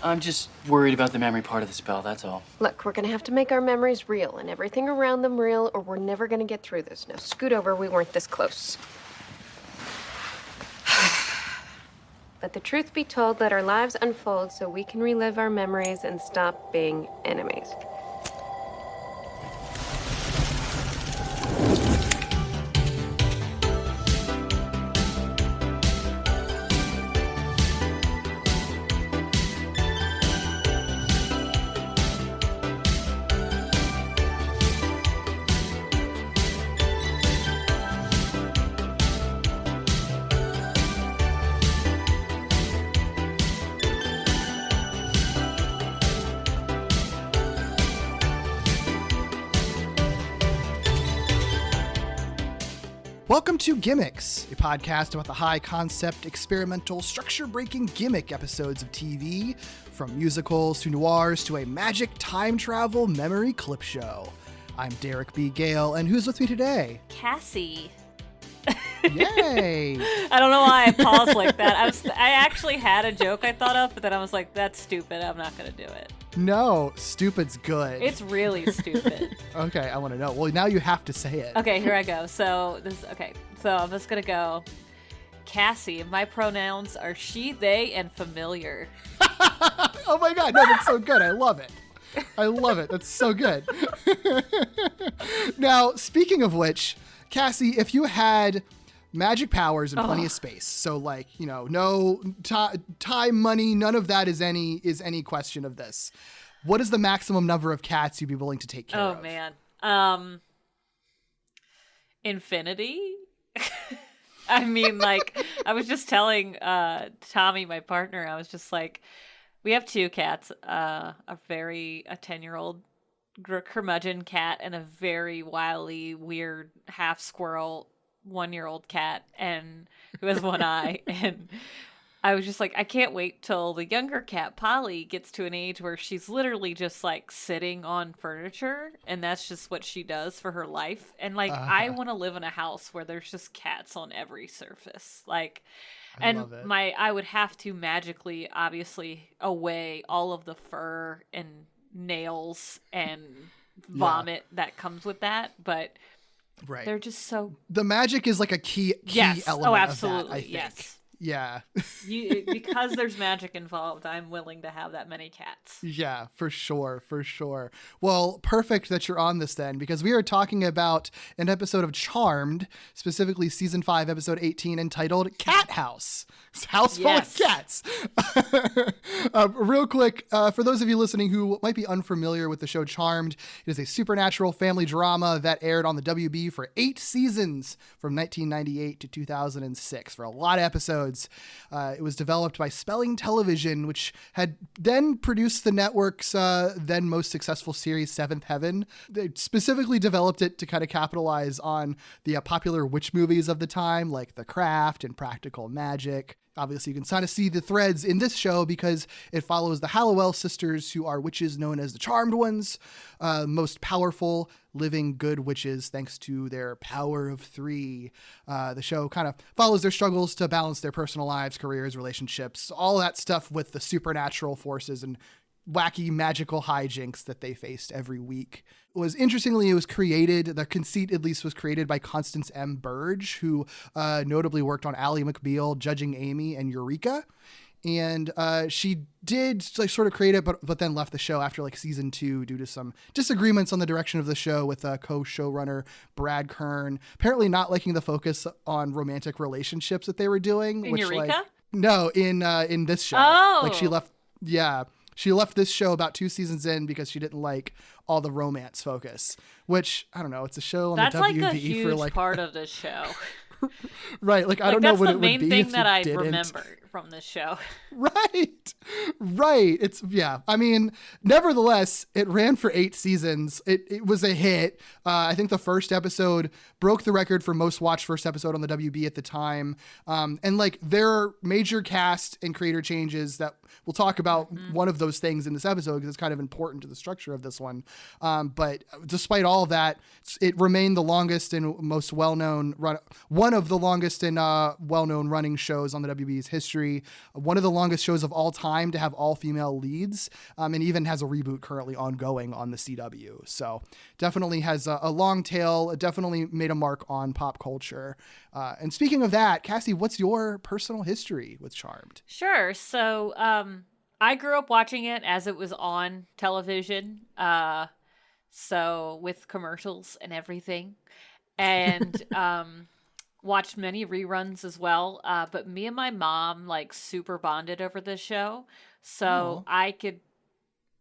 I'm just worried about the memory part of the spell, that's all. Look, we're gonna have to make our memories real and everything around them real, or we're never gonna get through this. Now scoot over, we weren't this close. Let the truth be told, let our lives unfold so we can relive our memories and stop being enemies. Welcome to Gimmicks, a podcast about the high-concept, experimental, structure-breaking gimmick episodes of TV, from musicals to noirs to a magic time travel memory clip show. I'm Derek B. Gale, and who's with me today? Cassie. Yay! I don't know why I paused like that. I actually had a joke I thought of, but then I was like, that's stupid. I'm not going to do it. No, stupid's good. It's really stupid. Okay, I want to know. Well, now you have to say it. Okay, here I go. So I'm just going to go. Cassie, my pronouns are she, they, and familiar. Oh my god, no, that's so good. I love it. I love it. That's so good. Now, speaking of which, Cassie, if you had magic powers and plenty of space, so like, you know, no time, money, none of that is any question of this. What is the maximum number of cats you'd be willing to take care of? Oh man. Infinity? I mean, like, I was just telling Tommy, my partner, I was just like, we have two cats, a 10-year-old curmudgeon cat and a very wily, weird half squirrel 1-year-old cat, and who has one eye. And I was just like, I can't wait till the younger cat, Polly, gets to an age where she's literally just like sitting on furniture, and that's just what she does for her life. And like, I want to live in a house where there's just cats on every surface. Like, I would have to magically, obviously, away all of the fur and nails and vomit that comes with that, but right, they're just so. The magic is like a key yes. element. Oh, absolutely. Of that, I think. Yes. Yeah. Because there's magic involved, I'm willing to have that many cats. Yeah, for sure. For sure. Well, perfect that you're on this then, because we are talking about an episode of Charmed, specifically season 5, episode 18, entitled Cat House. House full of cats. Real quick, for those of you listening who might be unfamiliar with the show Charmed, it is a supernatural family drama that aired on the WB for 8 seasons from 1998 to 2006 for a lot of episodes. It was developed by Spelling Television, which had then produced the network's then most successful series, Seventh Heaven. They specifically developed it to kind of capitalize on the popular witch movies of the time, like The Craft and Practical Magic. Obviously, you can kind of see the threads in this show because it follows the Hallowell sisters, who are witches known as the Charmed Ones, most powerful living good witches thanks to their power of 3. The show kind of follows their struggles to balance their personal lives, careers, relationships, all that stuff with the supernatural forces and wacky magical hijinks that they faced every week. It was created, the conceit at least was created by Constance M. Burge, who notably worked on Ally McBeal, Judging Amy, and Eureka. And she did like sort of create it, but then left the show after like season 2 due to some disagreements on the direction of the show with co-showrunner Brad Kern, apparently not liking the focus on romantic relationships that they were doing. In Eureka? No, in this show. Oh. Like she left this show about 2 seasons in because she didn't like all the romance focus, which, I don't know, it's a show on that's the WB like a huge for like part of this show. Right. Like, I don't know what it would be. That's the main thing that I didn't. remember from this show. Right. It's, yeah. I mean, nevertheless, it ran for 8 seasons. It was a hit. I think the first episode broke the record for most watched first episode on the WB at the time. And like, there are major cast and creator changes that we'll talk about one of those things in this episode because it's kind of important to the structure of this one. But despite all of that, it remained the longest and most well-known run, one one of the longest and well-known running shows on the WB's history, one of the longest shows of all time to have all female leads, and even has a reboot currently ongoing on the CW. So definitely has a long tail, definitely made a mark on pop culture. And speaking of that, Cassie, what's your personal history with Charmed? Sure. So I grew up watching it as it was on television. So with commercials and everything. And watched many reruns as well. But me and my mom like super bonded over this show. So I could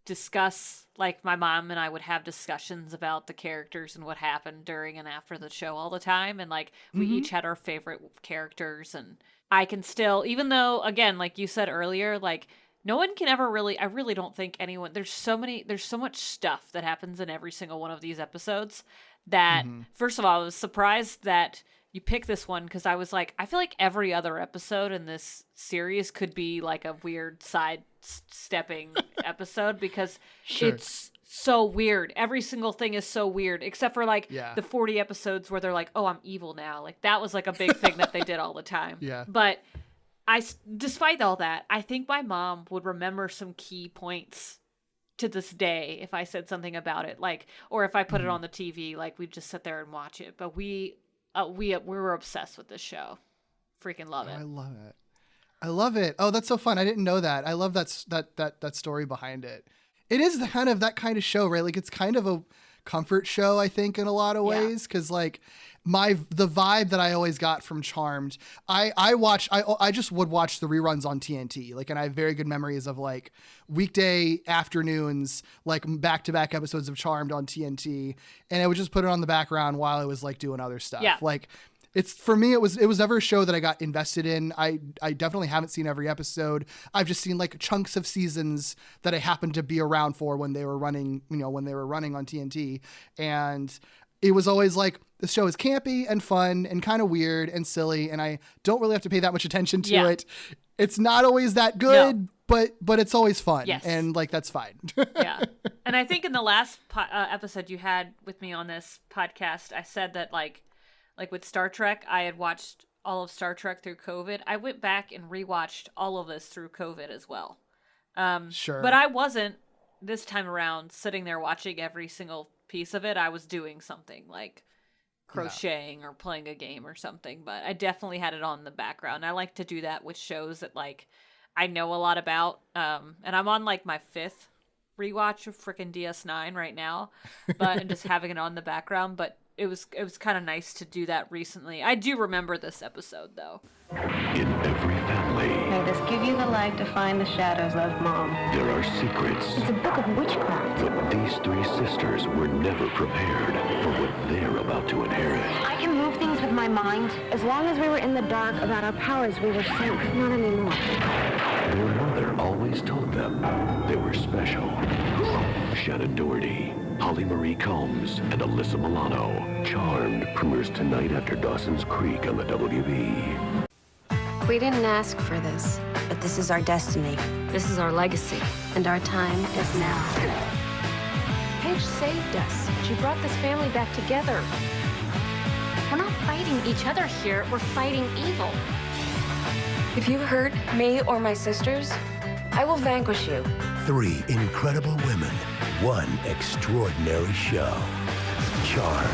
discuss, like my mom and I would have discussions about the characters and what happened during and after the show all the time. And like we each had our favorite characters. And I can still, even though, again, like you said earlier, like no one can ever really, I really don't think anyone, there's so much stuff that happens in every single one of these episodes that, first of all, I was surprised that you picked this one because I was like, I feel like every other episode in this series could be like a weird side-stepping episode because it's so weird. Every single thing is so weird, except for like the 40 episodes where they're like, oh, I'm evil now. Like that was like a big thing that they did all the time. Yeah. But despite all that, I think my mom would remember some key points to this day if I said something about it, like, or if I put it on the TV, like we'd just sit there and watch it. But we were obsessed with this show. Freaking love it. I love it. Oh, that's so fun. I didn't know that. I love that story behind it. It is that kind of show, right? Like it's kind of a comfort show, I think, in a lot of ways, because like the vibe that I always got from Charmed, I just would watch the reruns on TNT, like, and I have very good memories of like weekday afternoons, like back-to-back episodes of Charmed on TNT, and I would just put it on the background while I was like doing other stuff. Like it's, for me, it was never a show that I got invested in. I definitely haven't seen every episode. I've just seen like chunks of seasons that I happened to be around for when they were running, when they were running on TNT. And it was always like, this show is campy and fun and kind of weird and silly, and I don't really have to pay that much attention to it. It's not always that good, but it's always fun. Yes. And like, that's fine. Yeah. And I think in the last episode you had with me on this podcast, I said that like with Star Trek, I had watched all of Star Trek through COVID. I went back and rewatched all of this through COVID as well. Sure. But I wasn't this time around sitting there watching every single piece of it. I was doing something like crocheting or playing a game or something, but I definitely had it on the background. I like to do that with shows that like I know a lot about. And I'm on like my 5th rewatch of frickin' DS9 right now, but and just having it on the background. But it was kind of nice to do that recently. I do remember this episode though. In every family, may this give you the light to find the shadows of Mom. There are secrets. It's a book of witchcraft. But these 3 sisters were never prepared for what they're about to inherit. I can move things with my mind. As long as we were in the dark about our powers, we were safe. Not anymore. Their mother always told them they were special. Shannon Doherty, Holly Marie Combs, and Alyssa Milano. Charmed premieres tonight after Dawson's Creek on the WB. We didn't ask for this, but this is our destiny. This is our legacy, and our time is now. Paige saved us. She brought this family back together. We're not fighting each other here. We're fighting evil. If you hurt me or my sisters, I will vanquish you. 3 incredible women, 1 extraordinary show. Charmed,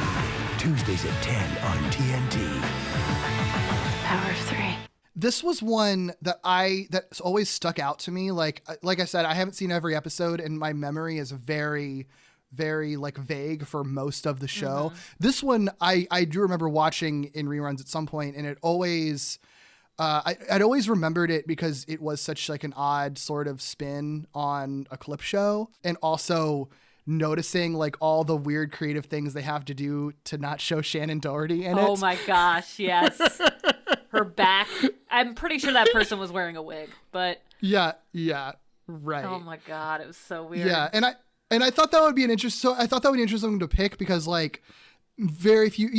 Tuesdays at 10 on TNT. Power of 3. This was one that that's always stuck out to me. Like I said, I haven't seen every episode, and my memory is very, very like vague for most of the show. This one I do remember watching in reruns at some point, and it always I'd always remembered it because it was such like an odd sort of spin on a clip show, and also noticing like all the weird creative things they have to do to not show Shannon Doherty in it. Oh my gosh, yes. Her back. I'm pretty sure that person was wearing a wig, but yeah, right. Oh my god, it was so weird. Yeah, and I thought that would be an interesting. So I thought that would be interesting to pick because like very few,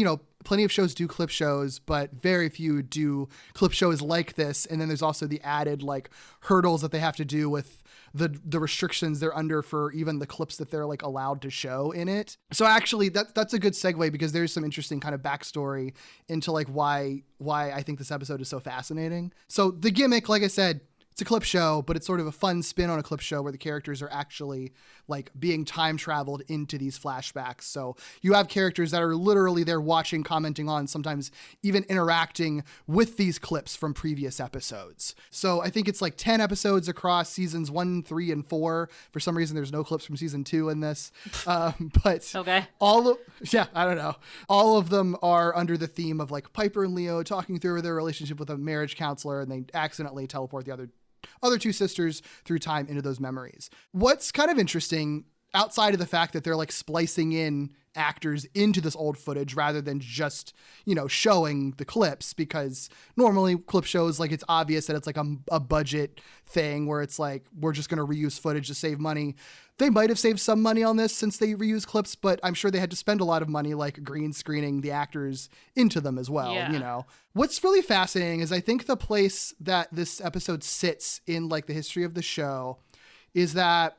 plenty of shows do clip shows, but very few do clip shows like this. And then there's also the added like hurdles that they have to do with the restrictions they're under for even the clips that they're like allowed to show in it. So actually that's a good segue, because there's some interesting kind of backstory into like why I think this episode is so fascinating. So the gimmick, like I said, it's a clip show, but it's sort of a fun spin on a clip show where the characters are actually like being time traveled into these flashbacks. So you have characters that are literally there watching, commenting on, sometimes even interacting with these clips from previous episodes. So I think it's like 10 episodes across seasons 1, 3, and 4. For some reason, there's no clips from season 2 in this. But okay. I don't know. All of them are under the theme of like Piper and Leo talking through their relationship with a marriage counselor, and they accidentally teleport the other two sisters through time into those memories. What's kind of interesting, outside of the fact that they're like splicing in actors into this old footage rather than just, showing the clips, because normally clip shows, like, it's obvious that it's like a budget thing where it's like, we're just going to reuse footage to save money. They might have saved some money on this since they reuse clips, but I'm sure they had to spend a lot of money like green screening the actors into them as well. Yeah. What's really fascinating is I think the place that this episode sits in like the history of the show is that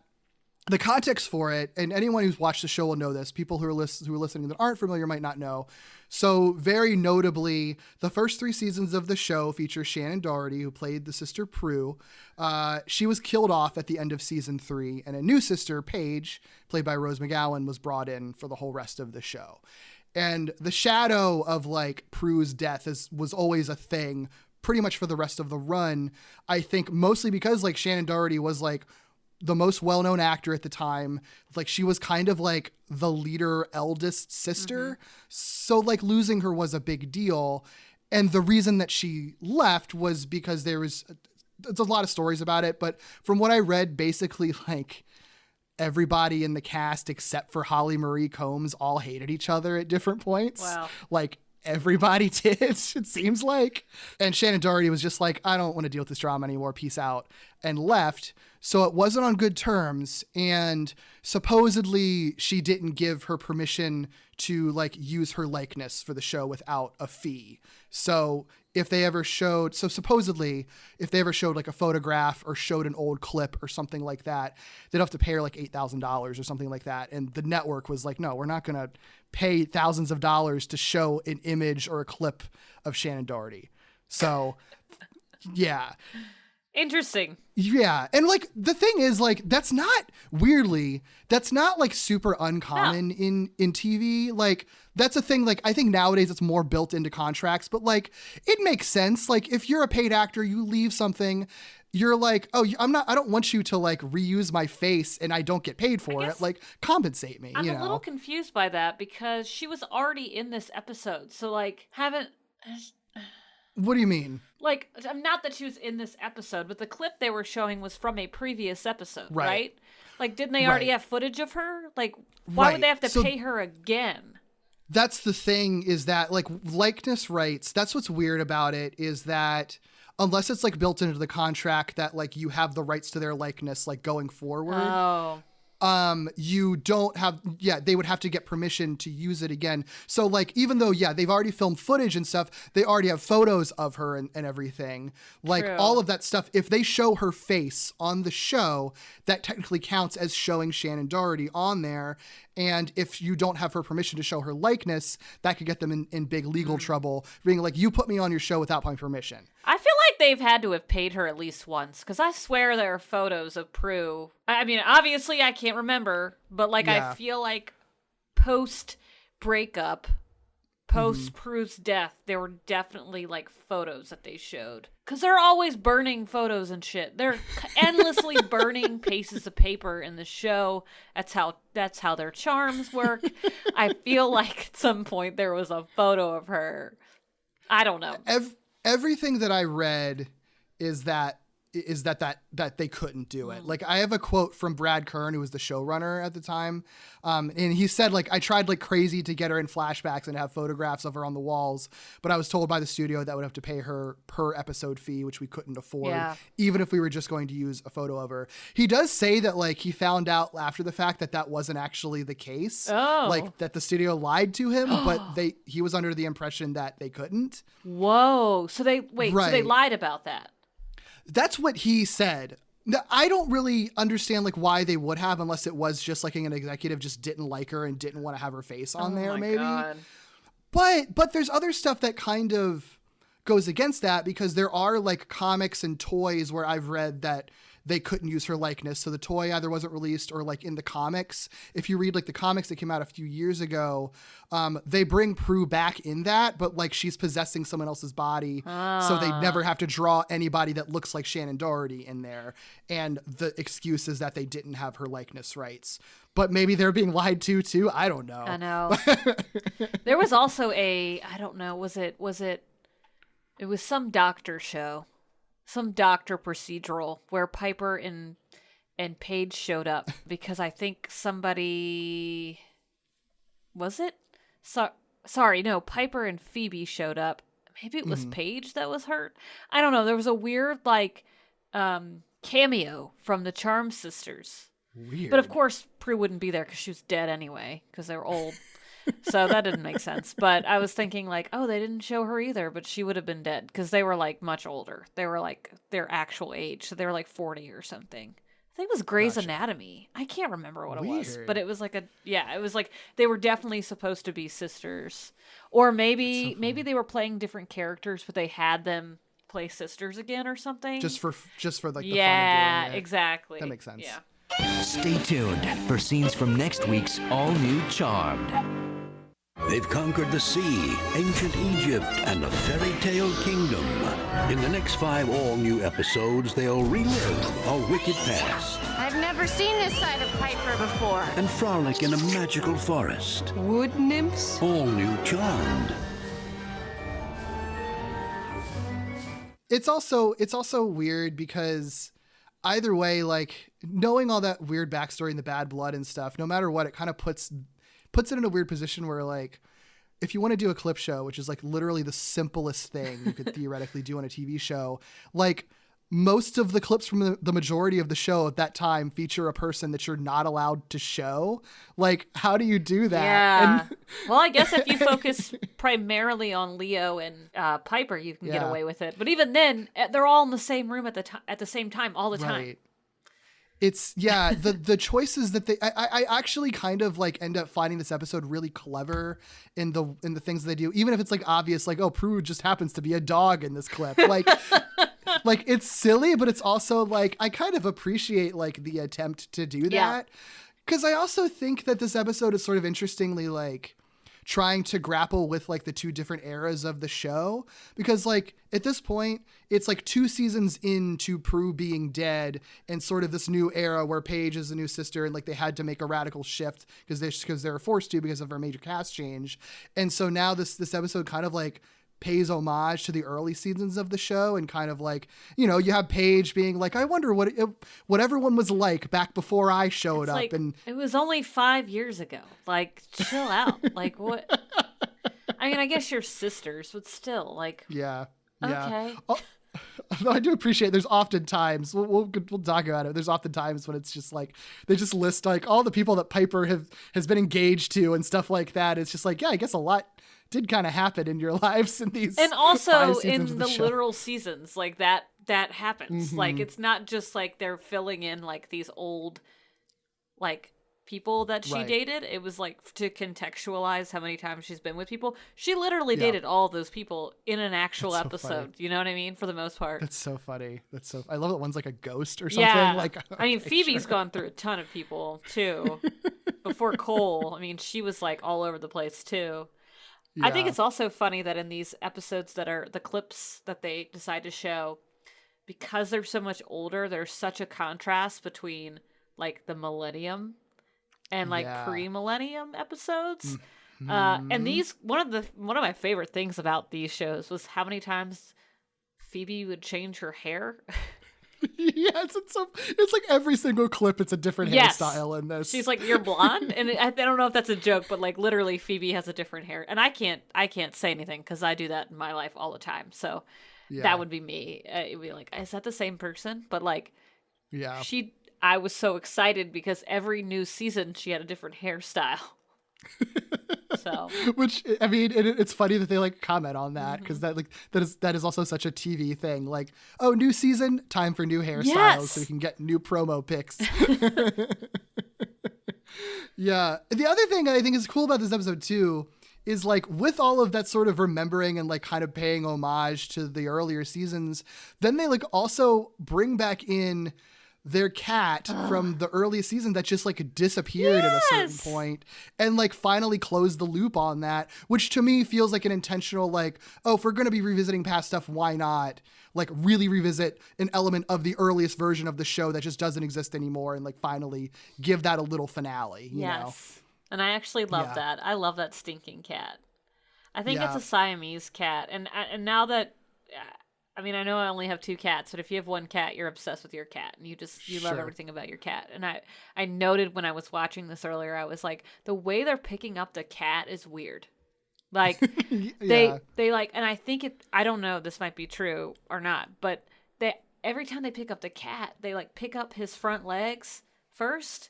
the context for it, and anyone who's watched the show will know this, people who are listening that aren't familiar might not know. So very notably, the first 3 seasons of the show feature Shannon Doherty, who played the sister Prue. She was killed off at the end of season 3, and a new sister, Paige, played by Rose McGowan, was brought in for the whole rest of the show. And the shadow of like Prue's death was always a thing pretty much for the rest of the run. I think mostly because like Shannon Doherty was like the most well-known actor at the time. Like she was kind of like the leader eldest sister. Mm-hmm. So like losing her was a big deal. And the reason that she left was because there's a lot of stories about it. But from what I read, basically like everybody in the cast except for Holly Marie Combs all hated each other at different points. Wow. Like everybody did, it seems like. And Shannon Doherty was just like, I don't want to deal with this drama anymore. Peace out. And left. So it wasn't on good terms. And supposedly she didn't give her permission to like use her likeness for the show without a fee. So supposedly if they ever showed like a photograph or showed an old clip or something like that, they'd have to pay her like $8,000 or something like that. And the network was like, no, we're not going to pay thousands of dollars to show an image or a clip of Shannon Doherty. So yeah. Interesting. Yeah. And like the thing is like that's not like super uncommon in TV. Like that's a thing, like I think nowadays it's more built into contracts, but like it makes sense. Like if you're a paid actor, you leave something, you're like, oh, I don't want you to like reuse my face and I don't get paid for it. Like compensate me. I'm a little confused by that because she was already in this episode. So like What do you mean? Like, not that she was in this episode, but the clip they were showing was from a previous episode, right? Like, didn't they already have footage of her? Like, why would they have to pay her again? That's the thing, is that, like, likeness rights, that's what's weird about it, is that unless it's, like, built into the contract that, like, you have the rights to their likeness, like, going forward. Oh. You don't have, they would have to get permission to use it again. So like, even though, they've already filmed footage and stuff, they already have photos of her and everything. Like all of that stuff, if they show her face on the show, that technically counts as showing Shannon Doherty on there. And if you don't have her permission to show her likeness, that could get them in big legal trouble, being like, you put me on your show without my permission. I feel like they've had to have paid her at least once, because I swear there are photos of Prue. I mean, obviously I can't remember, but like I feel like post-breakup, post-Prue's death, there were definitely like photos that they showed. Because they're always burning photos and shit. They're endlessly burning pieces of paper in the show. That's how their charms work. I feel like at some point there was a photo of her. I don't know. Everything that I read is that is that they couldn't do it. Like, I have a quote from Brad Kern, who was the showrunner at the time. And he said, like, I tried like crazy to get her in flashbacks and have photographs of her on the walls, but I was told by the studio that would have to pay her per episode fee, which we couldn't afford, even if we were just going to use a photo of her. He does say that, like, he found out after the fact that wasn't actually the case. Like, that the studio lied to him, but he was under the impression that they couldn't. Whoa. So they lied about that. That's what he said. Now, I don't really understand like why they would have, unless it was just like an executive just didn't like her and didn't want to have her face on there, maybe. God. But there's other stuff that kind of goes against that, because there are like comics and toys where I've read that they couldn't use her likeness. So the toy either wasn't released, or like in the comics, if you read like the comics that came out a few years ago, they bring Prue back in that, but like she's possessing someone else's body. So they never have to draw anybody that looks like Shannon Doherty in there. And the excuse is that they didn't have her likeness rights, but maybe they're being lied to too. I don't know. I know. There was also I don't know, it was some doctor show. Some doctor procedural where Piper and Paige showed up because I think somebody was it? Sorry, no, Piper and Phoebe showed up. Maybe it was Paige that was hurt. I don't know. There was a weird like cameo from the Charm sisters. Weird. But of course, Prue wouldn't be there because she was dead anyway because they were old. So that didn't make sense. But I was thinking like, oh, they didn't show her either, but she would have been dead because they were like much older. They were like their actual age. So they were like 40 or something. I think it was Grey's Anatomy. I can't remember what it was, but it was like it was like they were definitely supposed to be sisters. Or maybe they were playing different characters, but they had them play sisters again or something. Just for like the fun of doing it. Exactly. That makes sense. Yeah. Stay tuned for scenes from next week's all-new Charmed. They've conquered the sea, ancient Egypt, and a fairy tale kingdom. In the next 5 all-new episodes, they'll relive a wicked past I've never seen this side of Piper before. and frolic in a magical forest. Wood nymphs? All new Charmed. It's also weird because either way, like knowing all that weird backstory and the bad blood and stuff, no matter what, it kind of puts it in a weird position where like, if you want to do a clip show, which is like literally the simplest thing you could theoretically do on a TV show, like most of the clips from the majority of the show at that time feature a person that you're not allowed to show. Like, how do you do that? Yeah. Well, I guess if you focus primarily on Leo and Piper, you can get away with it. But even then, they're all in the same room at the same time all the time. Right. It's the choices that I actually kind of like end up finding this episode really clever in the things they do, even if it's like obvious, like, oh, Prue just happens to be a dog in this clip. Like, like it's silly, but it's also like, I kind of appreciate like the attempt to do that. 'Cause I also think that this episode is sort of interestingly like trying to grapple with like the two different eras of the show, because like at this point it's like 2 seasons into Prue being dead and sort of this new era where Paige is the new sister, and like they had to make a radical shift because they were forced to because of our major cast change. And so now this episode kind of like pays homage to the early seasons of the show, and kind of like, you know, you have Paige being like, I wonder what everyone was like back before I showed up. Like, and it was only 5 years ago. Like, chill out. Like, what? I mean, I guess you're sisters, but still, like, yeah. Okay. Although I do appreciate there's often times we'll talk about it. There's often times when it's just like they just list like all the people that Piper has been engaged to and stuff like that. It's just like, yeah, I guess a lot did kind of happen in your lives in these, and also in the literal seasons, like that happens. Mm-hmm. Like, it's not just like they're filling in like these old like people that she dated. It was like to contextualize how many times she's been with people. She literally dated all those people in an actual episode. You know what I mean? For the most part. That's so funny. I love that one's like a ghost or something. Yeah. Like, I mean, Phoebe's gone through a ton of people too. Before Cole, I mean, she was like all over the place too. Yeah. I think it's also funny that in these episodes that are the clips that they decide to show, because they're so much older, there's such a contrast between like the millennium and like pre-millennium episodes. Mm-hmm. And these, one of my favorite things about these shows was how many times Phoebe would change her hair. Yes, it's like every single clip, it's a different hairstyle in this. She's like, "You're blonde," and I don't know if that's a joke, but like literally, Phoebe has a different hair, and I can't say anything because I do that in my life all the time. So that would be me. It'd be like, is that the same person? But like, I was so excited because every new season she had a different hairstyle. So, which I mean, it's funny that they like comment on that because that is also such a TV thing. Like, oh, new season, time for new hairstyles, so we can get new promo pics. Yeah. The other thing I think is cool about this episode too is like with all of that sort of remembering and like kind of paying homage to the earlier seasons, then they like also bring back in their cat from the early season that just like disappeared at a certain point and like finally closed the loop on that, which to me feels like an intentional, like, oh, if we're going to be revisiting past stuff, why not like really revisit an element of the earliest version of the show that just doesn't exist anymore and like finally give that a little finale, you know? And I actually love that. I love that stinking cat. I think it's a Siamese cat. And now that, I mean, I know I only have 2 cats, but if you have 1 cat, you're obsessed with your cat, and you love everything about your cat. And I noted when I was watching this earlier, I was like, the way they're picking up the cat is weird. Like they like, and I think I don't know, this might be true or not, but every time they pick up the cat, they like pick up his front legs first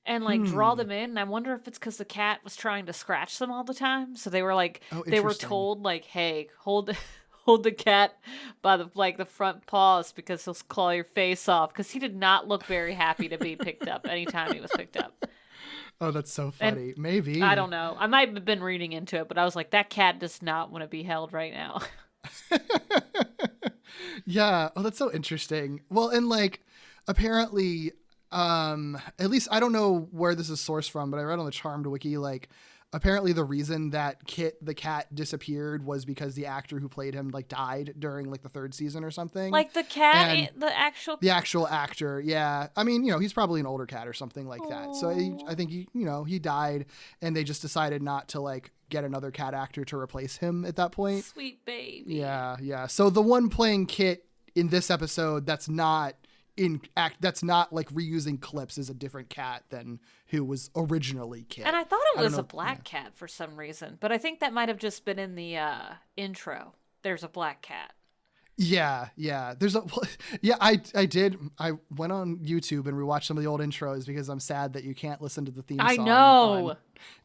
and like draw them in. And I wonder if it's because the cat was trying to scratch them all the time. So they were like, they were told like, hey, hold the cat by the front paws because he'll claw your face off, because he did not look very happy to be picked up anytime he was picked up. Oh, that's so funny. And maybe. I don't know. I might have been reading into it, but I was like, that cat does not want to be held right now. Yeah. Oh, that's so interesting. Well, and like apparently, at least I don't know where this is sourced from, but I read on the Charmed wiki, like apparently the reason that Kit the cat disappeared was because the actor who played him like died during like the 3rd season or something. Like the cat, and the actual actor. Yeah. I mean, you know, he's probably an older cat or something like that. So I think he died, and they just decided not to like get another cat actor to replace him at that point. Sweet baby. Yeah. Yeah. So the one playing Kit in this episode, that's not like reusing clips, is a different cat than who was originally Kit. And I thought it was a black cat for some reason, but I think that might have just been in the intro. There's a black cat. Yeah. There's I did. I went on YouTube and rewatched some of the old intros because I'm sad that you can't listen to the theme song. I know.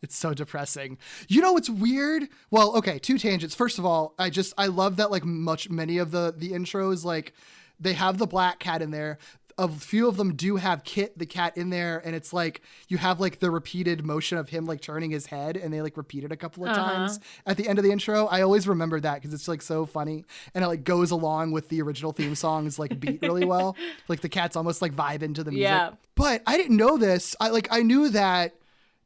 It's so depressing. You know what's weird? Well, okay, 2 tangents. First of all, I love that like many of the intros, like they have the black cat in there. A few of them do have Kit the cat in there, and it's like you have like the repeated motion of him like turning his head, and they like repeat it a couple of times at the end of the intro. I always remember that because it's like so funny, and it like goes along with the original theme song's like beat really well. Like the cat's almost like vibing to the music. Yeah. But I didn't know this. I knew that,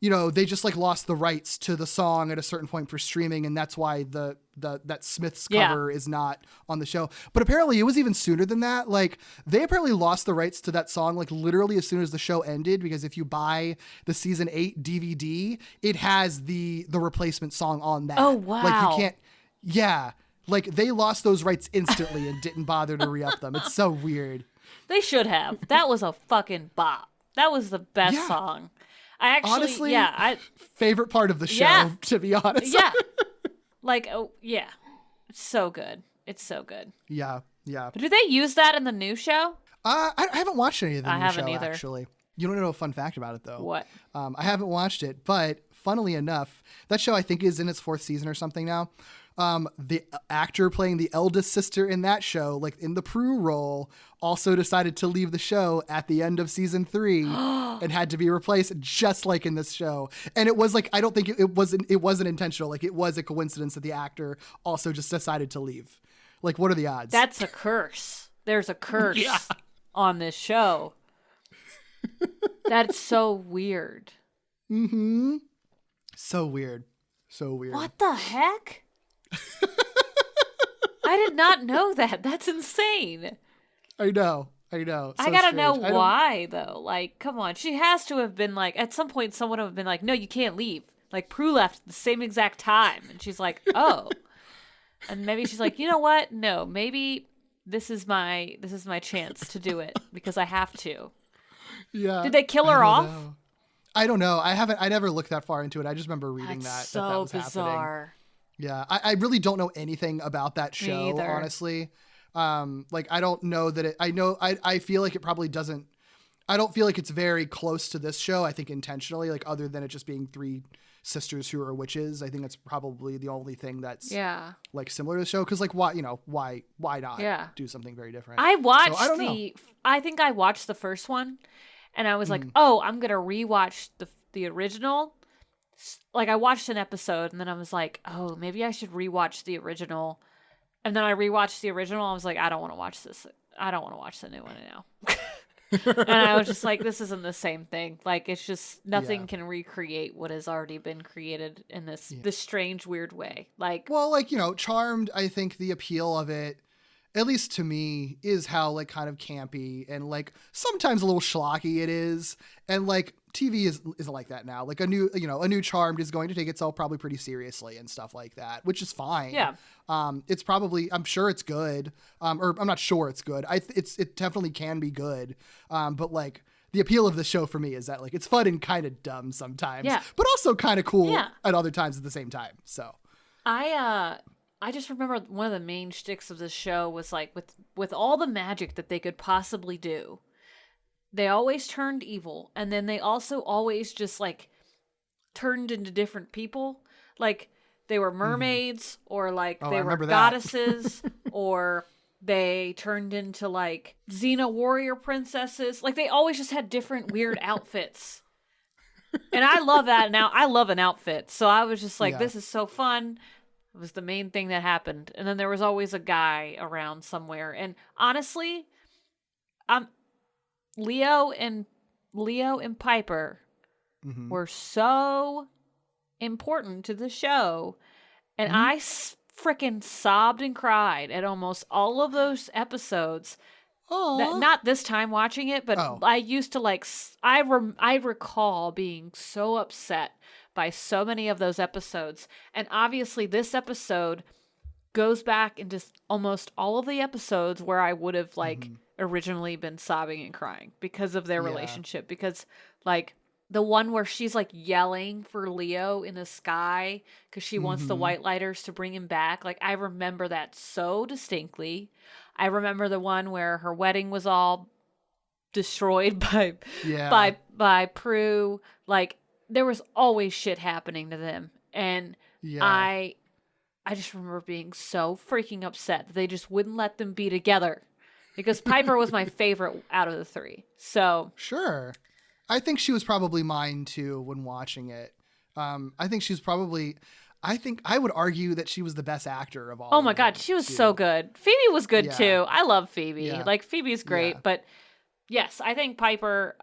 you know, they just like lost the rights to the song at a certain point for streaming, and that's why that Smith's cover is not on the show. But apparently it was even sooner than that. Like they apparently lost the rights to that song like literally as soon as the show ended, because if you buy the season 8 DVD, it has the replacement song on that. Oh wow. Like you can't. Yeah. Like they lost those rights instantly and didn't bother to re-up them. It's so weird. They should have. That was a fucking bop. That was the best song. I actually, honestly, favorite part of the show, to be honest. Yeah. Like, oh, yeah. It's so good. It's so good. Yeah. But do they use that in the new show? I haven't watched any of the new show, haven't either. Actually. You don't know a fun fact about it, though. What? I haven't watched it, but funnily enough, that show I think is in its 4th season or something now. The actor playing the eldest sister in that show, like in the Prue role, also decided to leave the show at the end of season 3 and had to be replaced just like in this show. And it was like, I don't think it wasn't intentional. Like it was a coincidence that the actor also just decided to leave. Like, what are the odds? That's a curse. There's a curse on this show. That's so weird. Mm-hmm. So weird. What the heck? I did not know that. That's insane. I know. So I gotta strange. know why, though. Like, come on. She has to have been like, at some point, someone would have been like, no, you can't leave. Like, Prue left at the same exact time. And she's like, oh. And maybe she's like, you know what? No, maybe this is my chance to do it because I have to. Yeah. Did they kill her off? Know. I don't know. I never looked that far into it. I just remember reading That's that was bizarre. happening. Yeah. I really don't know anything about that show, honestly. Like I don't know that I feel like it probably doesn't, I don't feel like it's very close to this show. I think intentionally, like other than it just being three sisters who are witches, I think that's probably the only thing that's like similar to the show. Cause like why not do something very different? I watched so, I think I watched the first one and I was like, oh, I'm going to rewatch the original. Like I watched an episode and then I was like, oh, maybe I should rewatch the original. And then I rewatched the original. I was like, I don't want to watch this. I don't want to watch the new one now. And I was just like, this isn't the same thing. Like, it's just nothing can recreate what has already been created in this strange, weird way. Like, well, like, Charmed, I think the appeal of it, at least to me, is how like kind of campy and like sometimes a little schlocky it is. And like TV isn't like that now. Like a new Charmed is going to take itself probably pretty seriously and stuff like that, which is fine. Yeah. It's probably, I'm sure it's good. Or I'm not sure it's good. It definitely can be good. But like the appeal of the show for me is that like it's fun and kind of dumb sometimes, but also kind of cool at other times at the same time. So I just remember one of the main shticks of this show was like with all the magic that they could possibly do, they always turned evil, and then they also always just like turned into different people. Like they were mermaids, or like they were goddesses, or they turned into like Xena warrior princesses. Like they always just had different weird outfits. And I love that now. I love an outfit. So I was just like, this is so fun. It was the main thing that happened. And then there was always a guy around somewhere. And honestly, Leo and Piper were so important to the show. And I freaking sobbed and cried at almost all of those episodes. Not this time watching it, but I used to like, I recall being so upset by so many of those episodes. And obviously this episode goes back into almost all of the episodes where I would have like originally been sobbing and crying because of their relationship. Because like the one where she's like yelling for Leo in the sky because she wants the White Lighters to bring him back. Like I remember that so distinctly. I remember the one where her wedding was all destroyed by Prue. Like there was always shit happening to them. And I just remember being so freaking upset that they just wouldn't let them be together, because Piper was my favorite out of the three. So sure. I think she was probably mine too when watching it. I think I would argue that she was the best actor of all. Oh my God, she was so good. Phoebe was good too. I love Phoebe. Yeah. Like Phoebe's great, but yes, I think Piper,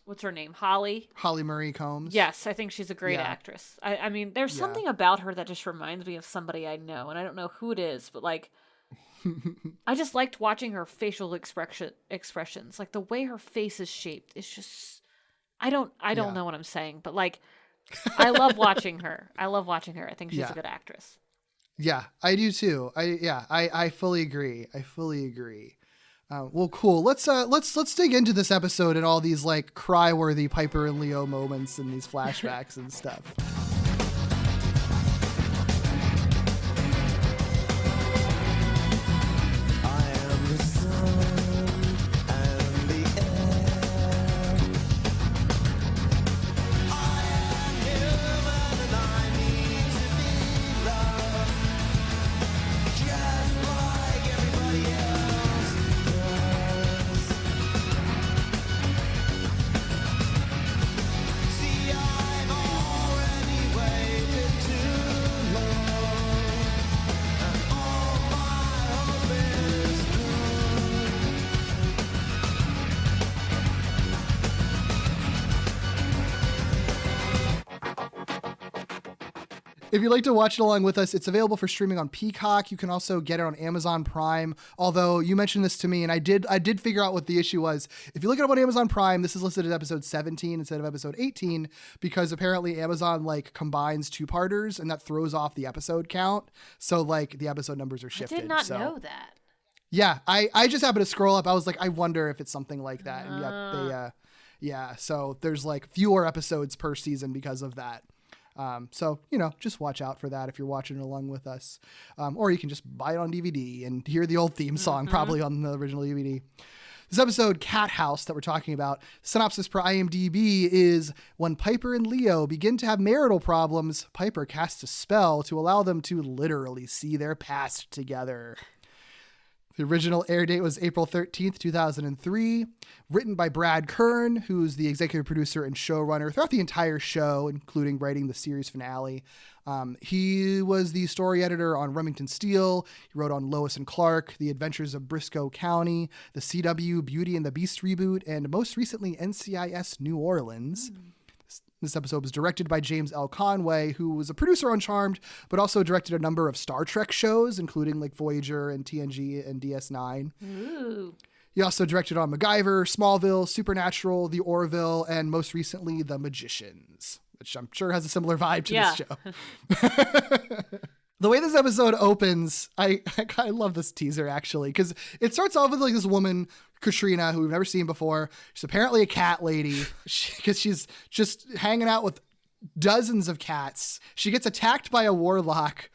what's her name? Holly Marie Combs. Yes, I think she's a great actress. I mean, there's something about her that just reminds me of somebody I know, and I don't know who it is, but like, I just liked watching her facial expressions. Like the way her face is shaped. It's just, I don't know what I'm saying, but like, I love watching her. I think she's a good actress. Yeah, I do too. I fully agree. Well, cool. Let's dig into this episode and all these like cry-worthy Piper and Leo moments and these flashbacks and stuff. If you'd like to watch it along with us, it's available for streaming on Peacock. You can also get it on Amazon Prime. Although you mentioned this to me, and I did figure out what the issue was. If you look it up on Amazon Prime, this is listed as episode 17 instead of episode 18 because apparently Amazon like combines two-parters and that throws off the episode count. So like the episode numbers are shifted. I did not know that. Yeah, I just happened to scroll up. I was like, I wonder if it's something like that. And so there's like fewer episodes per season because of that. So, just watch out for that if you're watching it along with us. Or you can just buy it on DVD and hear the old theme song, probably on the original DVD. This episode, Cat House, that we're talking about, synopsis per IMDb is: when Piper and Leo begin to have marital problems, Piper casts a spell to allow them to literally see their past together. The original air date was April 13th, 2003. Written by Brad Kern, who's the executive producer and showrunner throughout the entire show, including writing the series finale. He was the story editor on Remington Steele. He wrote on Lois and Clark, The Adventures of Briscoe County, the CW Beauty and the Beast reboot, and most recently NCIS New Orleans. This episode was directed by James L. Conway, who was a producer on Charmed, but also directed a number of Star Trek shows, including like Voyager and TNG and DS9. Ooh. He also directed on MacGyver, Smallville, Supernatural, The Orville, and most recently, The Magicians, which I'm sure has a similar vibe to this show. The way this episode opens, I love this teaser, actually, because it starts off with like this woman, Katrina, who we've never seen before. She's apparently a cat lady because she's just hanging out with dozens of cats. She gets attacked by a warlock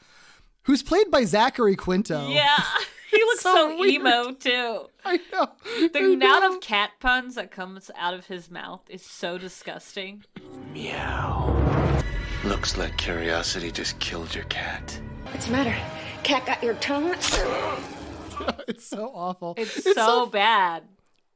who's played by Zachary Quinto. Yeah, he looks so emo, too. I know. The amount of cat puns that comes out of his mouth is so disgusting. Meow. Looks like curiosity just killed your cat. What's the matter? Cat got your tongue? It's so awful. It's so bad.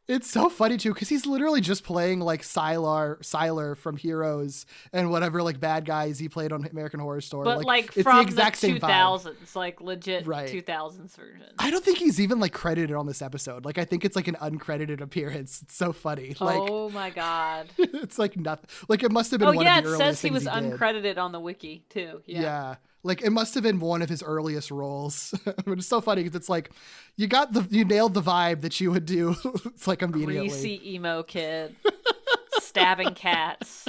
It's so funny too, because he's literally just playing like Sylar from Heroes and whatever like bad guys he played on American Horror Story. But like it's from the exact same 2000s, like legit Right. 2000s version. I don't think he's even like credited on this episode. Like I think it's like an uncredited appearance. It's so funny. Like Oh my god. it's like nothing. Like it must have been. One of the it earliest says he things was did. uncredited on the wiki too. Yeah. Like it must have been one of his earliest roles. But it's so funny because it's like you nailed the vibe that you would do. It's like immediately. Greasy emo kid stabbing cats.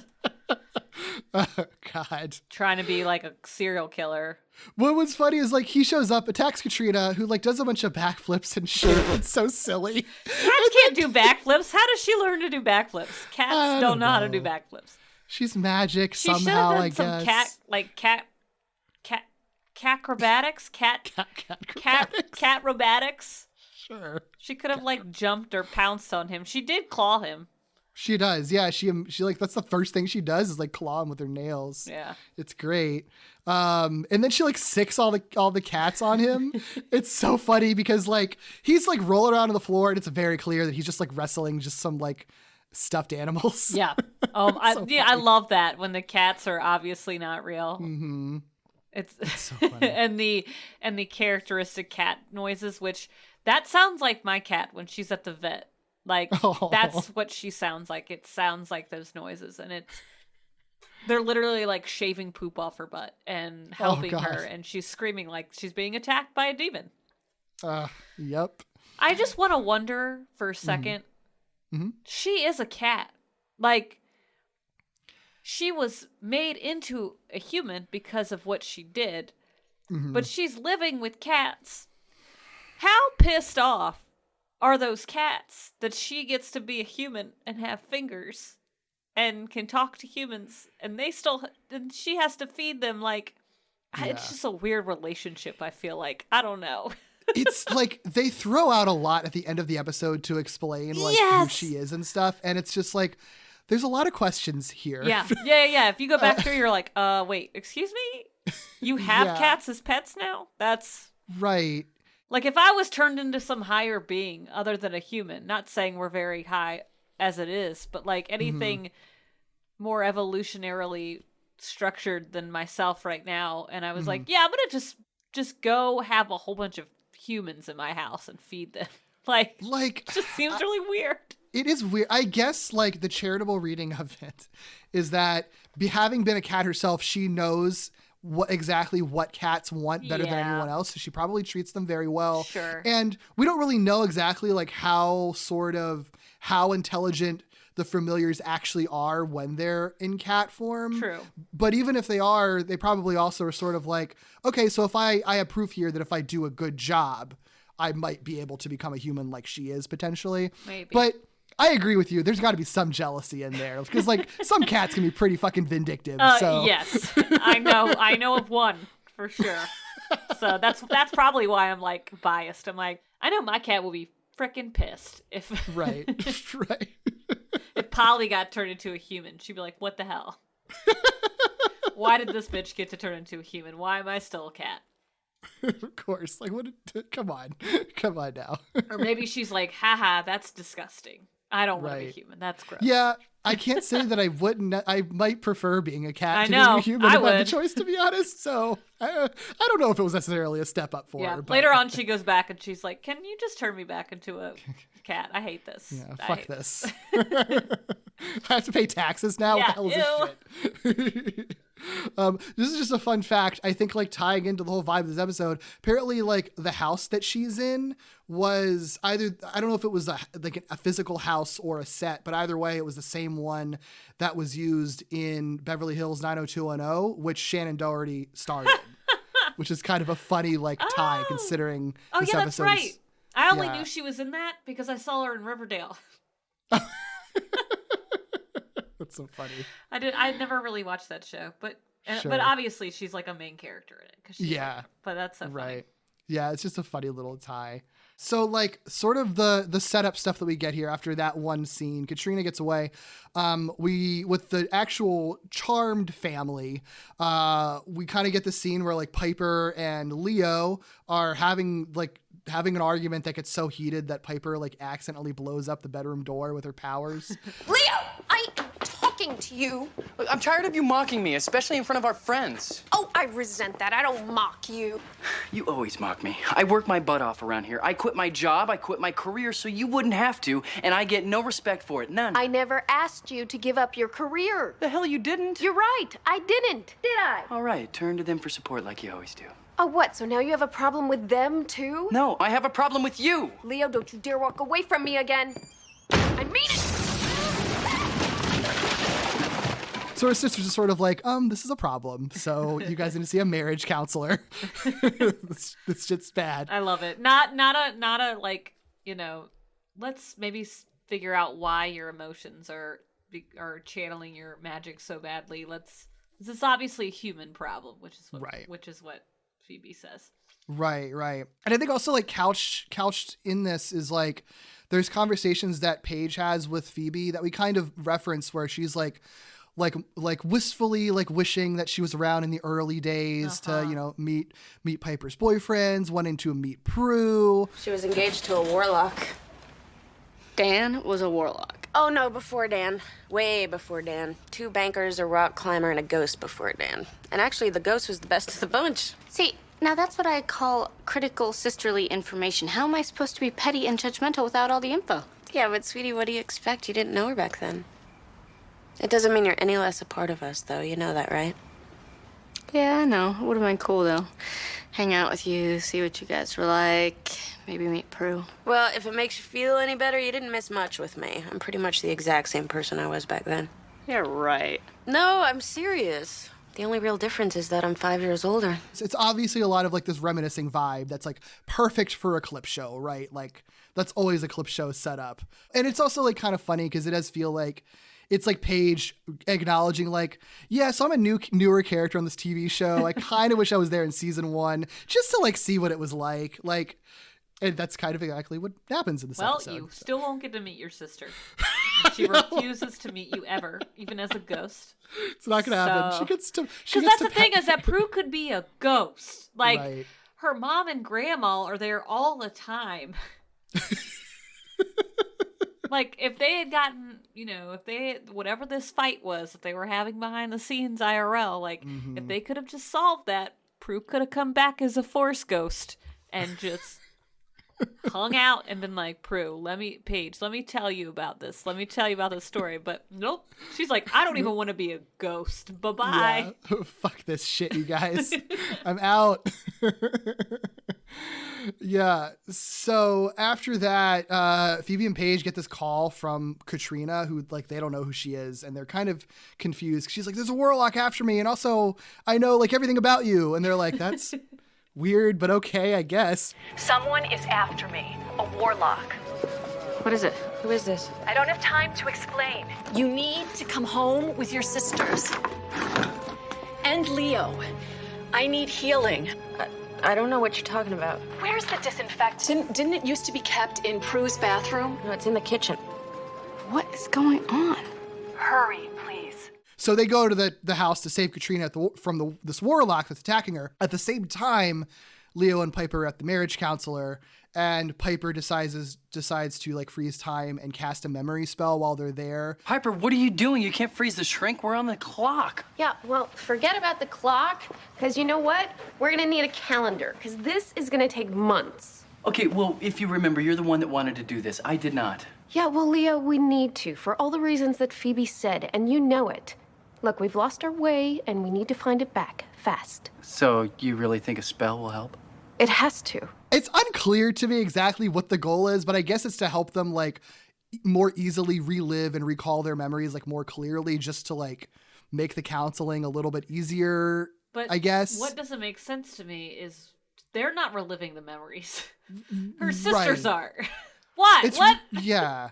Oh God. Trying to be like a serial killer. What was funny is like he shows up, attacks Katrina, who like does a bunch of backflips and shit. It's so silly. Cats can't do backflips. How does she learn to do backflips? Cats don't know how to do backflips. She's magic She somehow, I should have done guess. some acrobatics, cat acrobatics. Sure. She could have like jumped or pounced on him. She did claw him. She does. Yeah. She like, that's the first thing she does is like claw him with her nails. Yeah. It's great. And then she like sicks all the cats on him. It's so funny because like he's like rolling around on the floor and it's very clear that he's just like wrestling just some like stuffed animals. Yeah. I love that when the cats are obviously not real. Mm-hmm. It's so funny. and the characteristic cat noises, which that sounds like my cat when she's at the vet. Like that's what she sounds like. It sounds like those noises, and they're literally like shaving poop off her butt and helping her, and she's screaming like she's being attacked by a demon. Yep. I just want to wonder for a second. Mm-hmm. She is a cat. Like, she was made into a human because of what she did, but she's living with cats. How pissed off are those cats that she gets to be a human and have fingers and can talk to humans, and she has to feed them? Like, it's just a weird relationship, I feel like. I don't know. It's like they throw out a lot at the end of the episode to explain like who she is and stuff, and it's just like there's a lot of questions here. Yeah. If you go back through, you're like, wait, excuse me? You have cats as pets now? That's right. Like if I was turned into some higher being other than a human, not saying we're very high as it is, but like anything more evolutionarily structured than myself right now, and I was like, yeah, I'm gonna just go have a whole bunch of humans in my house and feed them. Like it just seems really weird. It is weird. I guess like the charitable reading of it is that having been a cat herself, she knows exactly what cats want better than anyone else. So she probably treats them very well. Sure. And we don't really know exactly like how intelligent the familiars actually are when they're in cat form. True. But even if they are, they probably also are sort of like, okay, so if I have proof here that if I do a good job, I might be able to become a human like she is potentially. Maybe. But I agree with you. There's got to be some jealousy in there because like some cats can be pretty fucking vindictive. So Yes, I know of one for sure. So that's probably why I'm like biased. I'm like, I know my cat will be freaking pissed if right. if Polly got turned into a human. She'd be like, what the hell? Why did this bitch get to turn into a human? Why am I still a cat? Of course. Like, what? Come on now. Or maybe she's like, haha, that's disgusting. I don't want to be human. That's gross. Yeah, I can't say that I wouldn't. I might prefer being a cat to know, being a human I if I had would. the choice, to be honest. So I don't know if it was necessarily a step up for her. But Later on, she goes back and she's like, can you just turn me back into a cat? I hate this. Yeah, fuck this. I have to pay taxes now? Yeah, What the hell is this shit? This is just a fun fact. I think like tying into the whole vibe of this episode, apparently like the house that she's in was either, I don't know if it was a physical house or a set, but either way, it was the same one that was used in Beverly Hills 90210, which Shannon Doherty starred in, which is kind of a funny like tie considering this yeah, that's episode right. I only yeah. knew she was in that because I saw her in Riverdale. That's so funny. I never really watched that show, but Sure. but obviously she's like a main character in it. 'Cause she's Yeah. like, but that's so funny. Right. Yeah, it's just a funny little tie. So like sort of the setup stuff that we get here after that one scene, Katrina gets away. We with the actual Charmed family, we kind of get the scene where like Piper and Leo are having an argument that gets so heated that Piper like accidentally blows up the bedroom door with her powers. Leo, I am talking to you. Look, I'm tired of you mocking me, especially in front of our friends. Oh, I resent that. I don't mock you. You always mock me. I work my butt off around here. I quit my job, I quit my career so you wouldn't have to, and I get no respect for it. None. I never asked you to give up your career. The hell you didn't? You're right. I didn't. Did I? All right, turn to them for support like you always do. Oh, what? So now you have a problem with them, too? No, I have a problem with you. Leo, don't you dare walk away from me again. I mean it. So her sisters are sort of like, this is a problem. So you guys need to see a marriage counselor. this shit's bad. I love it. Not a like, let's maybe figure out why your emotions are channeling your magic so badly. This is obviously a human problem, which is what Phoebe says. Right. And I think also like couched in this is like, there's conversations that Paige has with Phoebe that we kind of reference where she's like wistfully like wishing that she was around in the early days to, meet Piper's boyfriends, wanting to meet Prue. She was engaged to a warlock. Dan was a warlock. Oh, no, before Dan. Way before Dan. 2 bankers, a rock climber, and a ghost before Dan. And actually, the ghost was the best of the bunch. See, now that's what I call critical sisterly information. How am I supposed to be petty and judgmental without all the info? Yeah, but sweetie, what do you expect? You didn't know her back then. It doesn't mean you're any less a part of us, though. You know that, right? Yeah, I know. It would have been cool, though. Hang out with you, see what you guys were like, maybe meet Prue. Well, if it makes you feel any better, you didn't miss much with me. I'm pretty much the exact same person I was back then. Yeah, right. No, I'm serious. The only real difference is that I'm 5 years older. It's obviously a lot of like this reminiscing vibe that's like perfect for a clip show, right? Like that's always a clip show setup. And it's also like kind of funny because it does feel like it's like Paige acknowledging like, yeah, so I'm a newer character on this TV show. I kind of wish I was there in season 1 just to like see what it was like. Like, and that's kind of exactly what happens in this episode. Well, you still won't get to meet your sister. She refuses to meet you ever, even as a ghost. It's not going to happen. She gets to... Because that's the thing is that Prue could be a ghost. Like, right. Her mom and grandma are there all the time. Like, if they had gotten, whatever this fight was that they were having behind the scenes IRL, like, if they could have just solved that, Prue could have come back as a force ghost and just hung out and been like, Prue, Paige, let me tell you about this. Let me tell you about this story. But nope. She's like, I don't even want to be a ghost. Bye-bye. Yeah. Fuck this shit, you guys. I'm out. Yeah. So after that, Phoebe and Paige get this call from Katrina, who like they don't know who she is, and they're kind of confused. She's like, "There's a warlock after me, and also I know like everything about you." And they're like, "That's Weird, but okay, I guess. Someone is after me. A warlock. What is it? Who is this? I don't have time to explain. You need to come home with your sisters. And Leo. I need healing. I don't know what you're talking about. Where's the disinfectant? Didn't it used to be kept in Prue's bathroom? No, it's in the kitchen. What is going on? Hurry, please. So they go to the house to save Katrina from this warlock that's attacking her. At the same time, Leo and Piper are at the marriage counselor, and Piper decides to like freeze time and cast a memory spell while they're there. Piper, what are you doing? You can't freeze the shrink. We're on the clock. Yeah, well, forget about the clock, because you know what? We're gonna need a calendar, because this is gonna take months. Okay, well, if you remember, you're the one that wanted to do this. I did not. Yeah, well, Leo, we need to, for all the reasons that Phoebe said, and you know it. Look, we've lost our way, and we need to find it back, fast. So you really think a spell will help? It has to. It's unclear to me exactly what the goal is, but I guess it's to help them like more easily relive and recall their memories like more clearly, just to like make the counseling a little bit easier, But I guess. what doesn't make sense to me is they're not reliving the memories. Her sisters are. What? What? Yeah.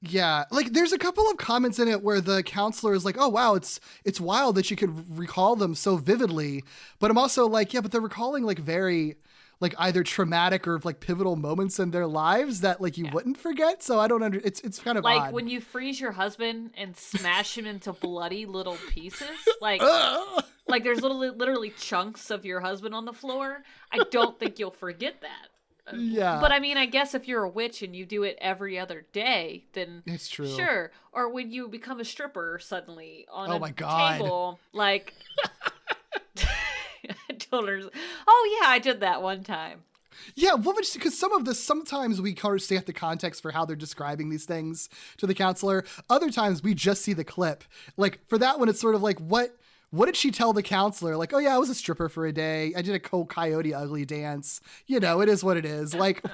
Yeah. Like there's a couple of comments in it where the counselor is like, oh, wow, it's wild that she could recall them so vividly. But I'm also like, yeah, but they're recalling like very like either traumatic or like pivotal moments in their lives that like you wouldn't forget. So I don't it's kind of like odd. when you freeze your husband and smash him into bloody little pieces, like like there's literally chunks of your husband on the floor. I don't think you'll forget that. Yeah. But I mean, I guess if you're a witch and you do it every other day, then it's true. Sure. Or when you become a stripper suddenly on oh a my God. table, like I told her, oh yeah, I did that one time. Yeah, well, because some of this, sometimes we kind of stay at the context for how they're describing these things to the counselor. Other times we just see the clip. Like for that one, it's sort of like, what did she tell the counselor? Like, oh yeah, I was a stripper for a day. I did a coyote ugly dance. You know, it is what it is. Like,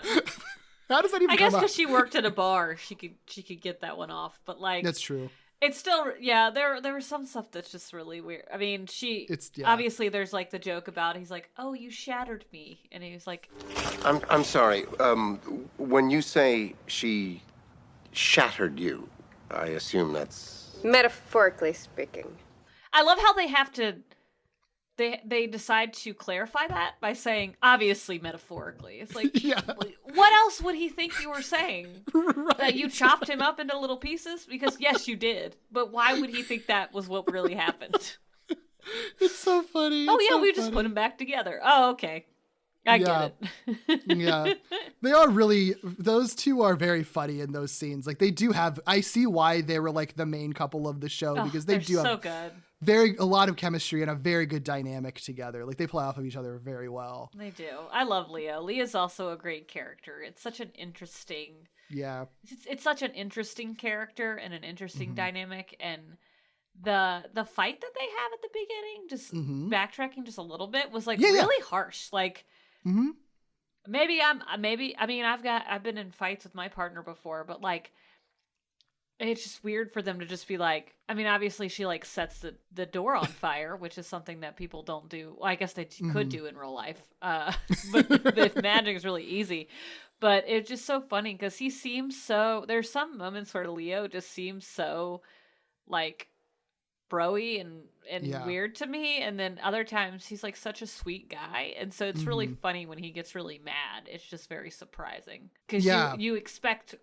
how does that even I come guess up? because she worked at a bar, she could get that one off. But like, that's true. It's still, yeah, there was some stuff that's just really weird. I mean, obviously there's like the joke about, he's like, oh, you shattered me. And he was like, I'm sorry. When you say she shattered you, I assume that's... Metaphorically speaking. I love how they have to, they decide to clarify that by saying, obviously metaphorically. It's like, yeah. What else would he think you were saying? Right. That you chopped him up into little pieces? Because yes, you did. But why would he think that was what really happened? It's so funny. Oh it's yeah, so we just funny. put him back together. Oh, okay. I get it. Yeah. They are really, those two are very funny in those scenes. Like they do have, I see why they were like the main couple of the show, because they do have good. a lot of chemistry and a very good dynamic together. Like they play off of each other very well. They do. I love Leo. Leo's also a great character. It's such an interesting. Yeah. It's such an interesting character and an interesting dynamic, and the fight that they have at the beginning, just backtracking just a little bit, was like really harsh. Like maybe I mean I've been in fights with my partner before, but like it's just weird for them to just be like, I mean, obviously she like sets the door on fire, which is something that people don't do. Well, I guess they could do in real life. But if magic is really easy. But it's just so funny because he seems so, there's some moments where Leo just seems so like bro-y and weird to me. And then other times he's like such a sweet guy. And so it's really funny when he gets really mad. It's just very surprising because you expect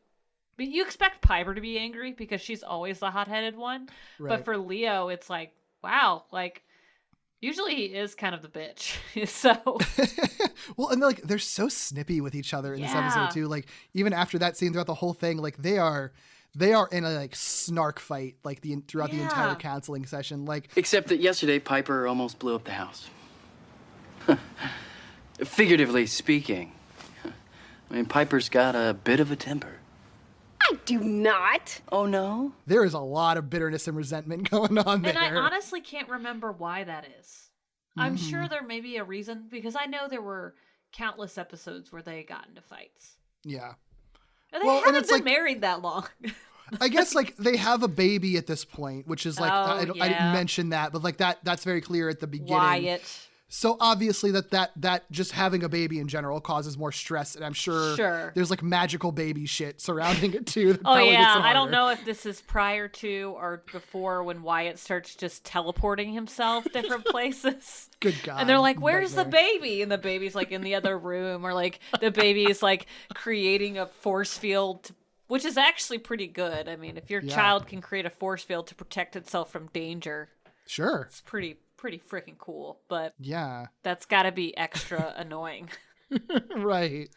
Piper to be angry because she's always the hot-headed one. Right. But for Leo, it's like, wow, like usually he is kind of the bitch. So well, and like they're so snippy with each other in this episode too. Like even after that scene, throughout the whole thing, like they are in a like snark fight like throughout the entire counseling session. Like except that yesterday Piper almost blew up the house. Figuratively speaking. I mean, Piper's got a bit of a temper. I do not. Oh, no? There is a lot of bitterness and resentment going on there. And I honestly can't remember why that is. I'm sure there may be a reason, because I know there were countless episodes where they got into fights. Yeah. And they haven't been married that long. I guess like they have a baby at this point, which is like, I didn't mention that, but like that's very clear at the beginning. Wyatt. So obviously that just having a baby in general causes more stress, and I'm sure there's like magical baby shit surrounding it too. Oh yeah, I don't know if this is prior to or before when Wyatt starts just teleporting himself different places. Good God. And they're like, "Where's the baby?" And the baby's like in the other room, or like the baby is like creating a force field, which is actually pretty good. I mean, if your child can create a force field to protect itself from danger, sure, it's pretty freaking cool. But yeah, that's got to be extra annoying. Right.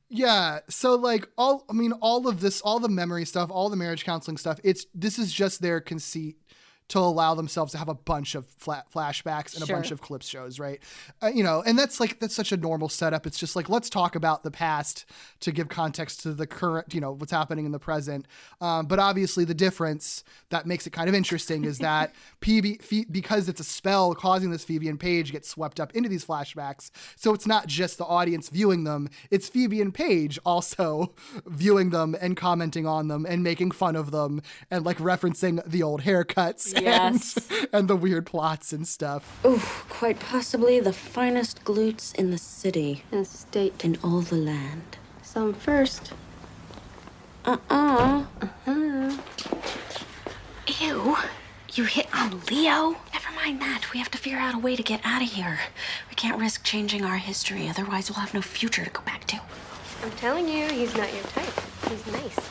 Yeah. So like all of this, all the memory stuff, all the marriage counseling stuff, this is just their conceit to allow themselves to have a bunch of flashbacks and a bunch of clips shows, right? And that's such a normal setup. It's just like, let's talk about the past to give context to the current, what's happening in the present. But obviously the difference that makes it kind of interesting is that because it's a spell causing this, Phoebe and Paige get swept up into these flashbacks. So it's not just the audience viewing them, it's Phoebe and Paige also viewing them and commenting on them and making fun of them and like referencing the old haircuts. Yes. And the weird plots and stuff. Ooh, quite possibly the finest glutes in the city. And state. In all the land. Some first. Ew. You hit on Leo? Never mind that. We have to figure out a way to get out of here. We can't risk changing our history, otherwise we'll have no future to go back to. I'm telling you, he's not your type. He's nice.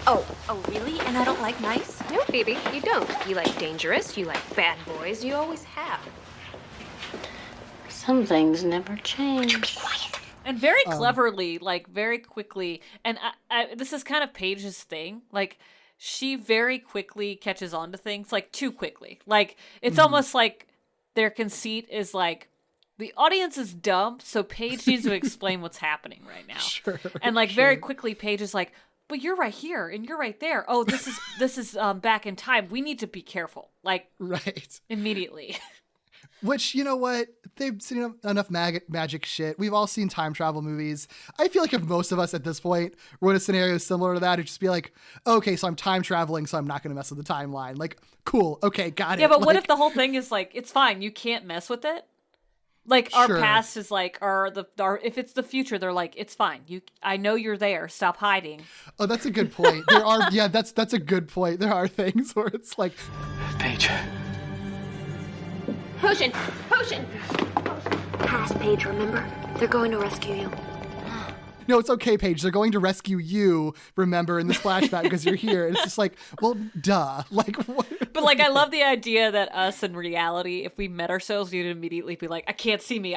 Oh, really? And I don't like nice? No, Phoebe, you don't. You like dangerous, you like bad boys, you always have. Some things never change. Would you be quiet? And very cleverly, like very quickly, and this is kind of Paige's thing, like she very quickly catches on to things, like too quickly. Like it's almost like their conceit is like, the audience is dumb, so Paige needs to explain what's happening right now. And like very quickly, Paige is like, but you're right here and you're right there. Oh, this is back in time. We need to be careful. Like immediately. Which, you know what? They've seen enough magic shit. We've all seen time travel movies. I feel like if most of us at this point were in a scenario similar to that, it'd just be like, okay, so I'm time traveling, so I'm not going to mess with the timeline. Like, cool. Okay, got it. Yeah, but what if the whole thing is like, it's fine. You can't mess with it. Like our past is like our if it's the future, they're like, it's fine. I know you're there. Stop hiding. Oh, that's a good point. There are that's a good point. There are things where it's like, Paige. Potion. Pass, Paige, remember? They're going to rescue you. No, it's okay, Paige. They're going to rescue you, remember, in this flashback because you're here. And it's just like, well, duh. Like, what? But like, I love the idea that us in reality, if we met ourselves, you'd immediately be like, I can't see me,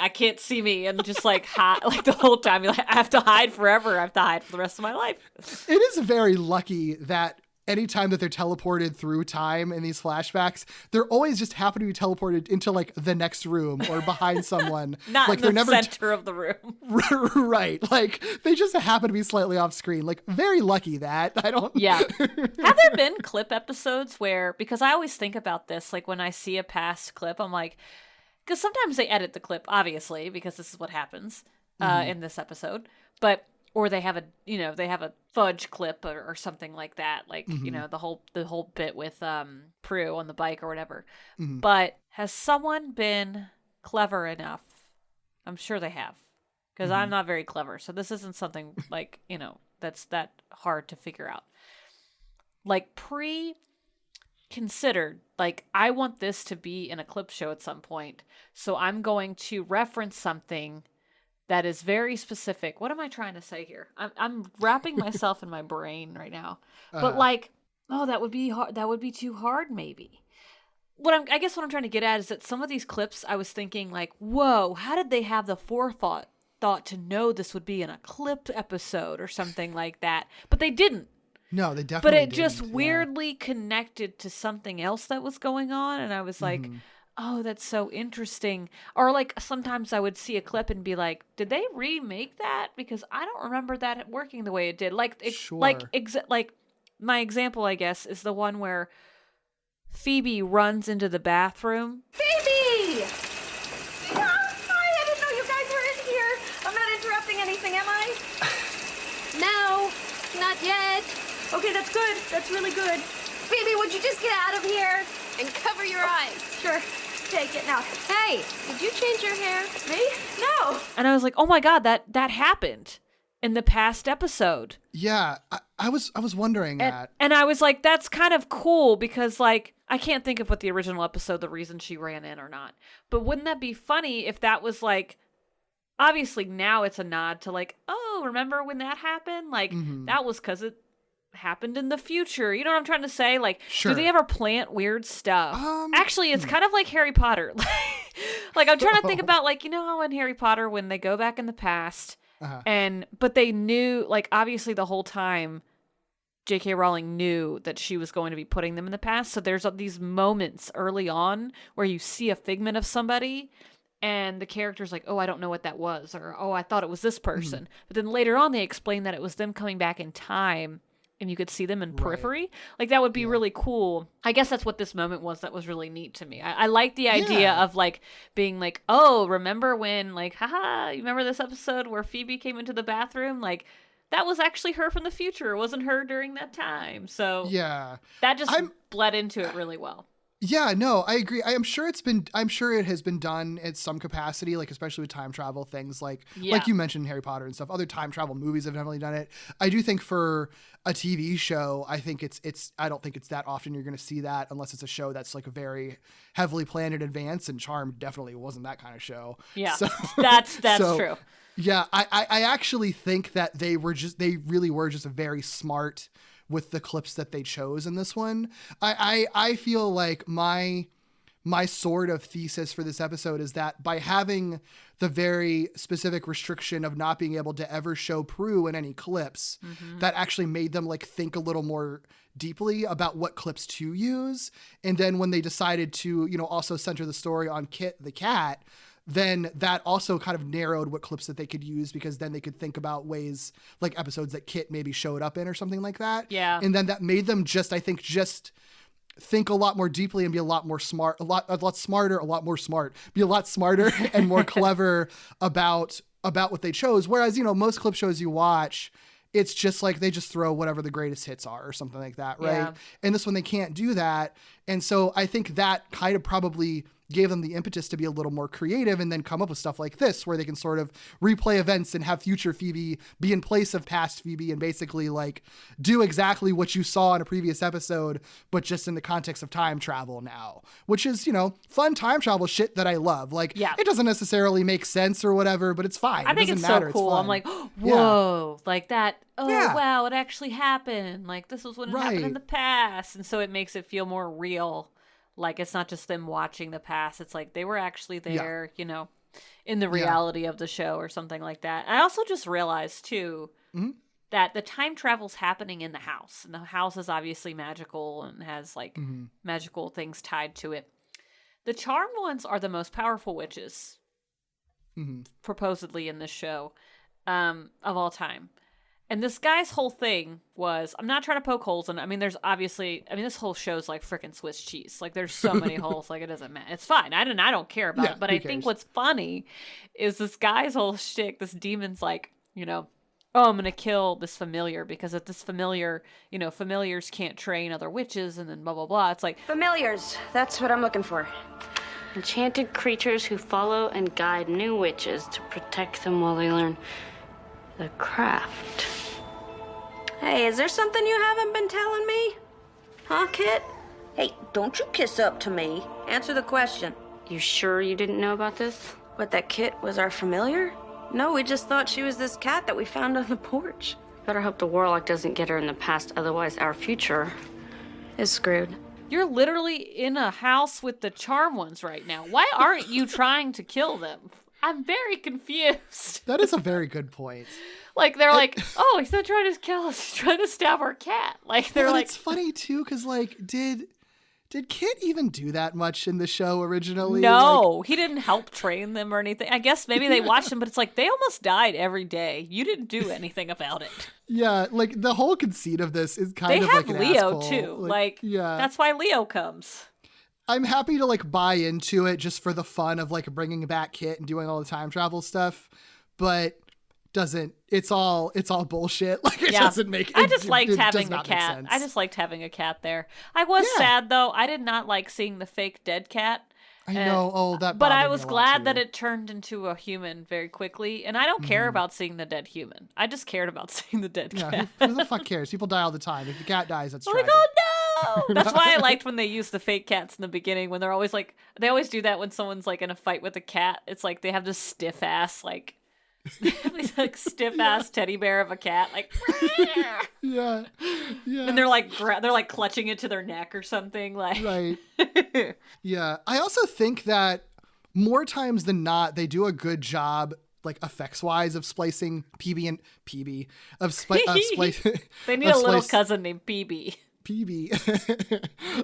and just like hide, like the whole time. You're like, I have to hide forever. I have to hide for the rest of my life. It is very lucky that anytime that they're teleported through time in these flashbacks, they're always just happen to be teleported into like the next room or behind someone. Not like in the center of the room. Right. Like they just happen to be slightly off screen. Like very lucky that. I don't. Yeah. Have there been clip episodes where, because I always think about this, like when I see a past clip, I'm like, because sometimes they edit the clip, obviously, because this is what happens in this episode, or they have a fudge clip or something like that, like the whole bit with Prue on the bike or whatever. But has someone been clever enough? I'm sure they have, because I'm not very clever, so this isn't something like that's that hard to figure out. Like pre-considered, like I want this to be in a clip show at some point, so I'm going to reference something that is very specific. What am I trying to say here? I'm wrapping myself in my brain right now. But like, that would be hard. That would be too hard, maybe. I guess what I'm trying to get at is that some of these clips, I was thinking like, whoa, how did they have the forethought to know this would be in a clip episode or something like that? But they didn't. No, they definitely didn't. But it didn't. just weirdly connected to something else that was going on, and I was like, oh, that's so interesting. Or like sometimes I would see a clip and be like, did they remake that? Because I don't remember that working the way it did. Like, like my example, I guess, is the one where Phoebe runs into the bathroom. Phoebe! Hi, I didn't know you guys were in here. I'm not interrupting anything, am I? No, not yet. Okay, that's good. That's really good. Phoebe, would you just get out of here and cover your eyes? Sure. take it now. Hey, did you change your hair? Me? No. And I was like, oh my God, that happened in the past episode. Yeah, I was wondering that. And I was like, that's kind of cool because, like, I can't think of what the original episode, the reason she ran in or not. But wouldn't that be funny if that was like, obviously now it's a nod to like, oh, remember when that happened? Like, that was because it happened in the future. You know what I'm trying to say? Like, sure. Do they ever plant weird stuff? Actually, it's kind of like Harry Potter. Like, I'm trying to think about, like, you know how in Harry Potter when they go back in the past but they knew, like, obviously the whole time J.K. Rowling knew that she was going to be putting them in the past. So there's these moments early on where you see a figment of somebody and the character's like, oh, I don't know what that was, or, oh, I thought it was this person. But then later on they explain that it was them coming back in time and you could see them in periphery. Like, that would be really cool. I guess that's what this moment was that was really neat to me. I like the idea of, like, being like, oh, remember when, like, haha, you remember this episode where Phoebe came into the bathroom? Like, that was actually her from the future. It wasn't her during that time. So that just bled into it really well. Yeah, no, I agree. I'm sure it has been done in some capacity, like especially with time travel things like you mentioned Harry Potter and stuff. Other time travel movies have definitely done it. I do think for a TV show, I think I don't think it's that often you're going to see that unless it's a show that's like very heavily planned in advance, and Charmed definitely wasn't that kind of show. Yeah. So, that's true. Yeah, I actually think that they really were just very smart with the clips that they chose in this one. I feel like my sort of thesis for this episode is that by having the very specific restriction of not being able to ever show Prue in any clips, that actually made them like think a little more deeply about what clips to use. And then when they decided to, also center the story on Kit the cat, then that also kind of narrowed what clips that they could use, because then they could think about ways, like episodes that Kit maybe showed up in or something like that. Yeah. And then that made them just think a lot more deeply and be a lot more smart, be a lot smarter and more clever about what they chose. Whereas, most clip shows you watch, it's just like they just throw whatever the greatest hits are or something like that, right? Yeah. And this one, they can't do that. And so I think that kind of probably gave them the impetus to be a little more creative and then come up with stuff like this, where they can sort of replay events and have future Phoebe be in place of past Phoebe and basically like do exactly what you saw in a previous episode, but just in the context of time travel now, which is, fun time travel shit that I love. Like, it doesn't necessarily make sense or whatever, but it's fine. I think it's so cool. I'm like, whoa, like that. Oh, wow, it actually happened. Like, this was what happened in the past. And so it makes it feel more real. Like, it's not just them watching the past. It's like they were actually there, in the reality of the show or something like that. I also just realized, too, that the time travel's happening in the house. And the house is obviously magical and has, like, magical things tied to it. The charmed ones are the most powerful witches, supposedly in this show, of all time. And this guy's whole thing was, I'm not trying to poke holes in it. I mean, this whole show's like freaking Swiss cheese. Like, there's so many holes. Like, it doesn't matter. It's fine. I don't care about it. But I think what's funny is this guy's whole shtick, this demon's like, oh, I'm going to kill this familiar because if this familiar, familiars can't train other witches and then blah, blah, blah. It's like, familiars. That's what I'm looking for. Enchanted creatures who follow and guide new witches to protect them while they learn the craft. Hey, is there something you haven't been telling me? Huh, Kit? Hey, don't you kiss up to me. Answer the question. You sure you didn't know about this? What, that Kit was our familiar? No, we just thought she was this cat that we found on the porch. Better hope the warlock doesn't get her in the past, otherwise our future is screwed. You're literally in a house with the charm ones right now. Why aren't you trying to kill them? I'm very confused. That is a very good point. Like, they're like, oh, he's not trying to kill us. He's trying to stab our cat. Like, they're like... It's funny, too, because, like, did Kit even do that much in the show originally? No, he didn't help train them or anything. I guess maybe they watched him, but it's like, they almost died every day. You didn't do anything about it. Yeah, like, the whole conceit of this is kind of like an They have Leo, asshole. too. Like, that's why Leo comes. I'm happy to like buy into it just for the fun of like bringing back Kit and doing all the time travel stuff, but it's all bullshit. Like, it doesn't make. I just liked having a cat. I just liked having a cat there. I was sad though. I did not like seeing the fake dead cat. I know. Oh, that. But bothered I me was a lot, glad too. that it turned into a human very quickly, and I don't care about seeing the dead human. I just cared about seeing the dead cat. Yeah, who the fuck cares? People die all the time. If the cat dies, that's I'm tragic. like, oh no! That's why I liked when they used the fake cats in the beginning, when they're always like, they always do that when someone's like in a fight with a cat. It's like they have this stiff ass like. These like stiff ass teddy bear of a cat, like yeah, and they're like clutching it to their neck or something, like right. Yeah, I also think that more times than not, they do a good job, like effects wise, of splicing PB of splicing. They need a little cousin named PB.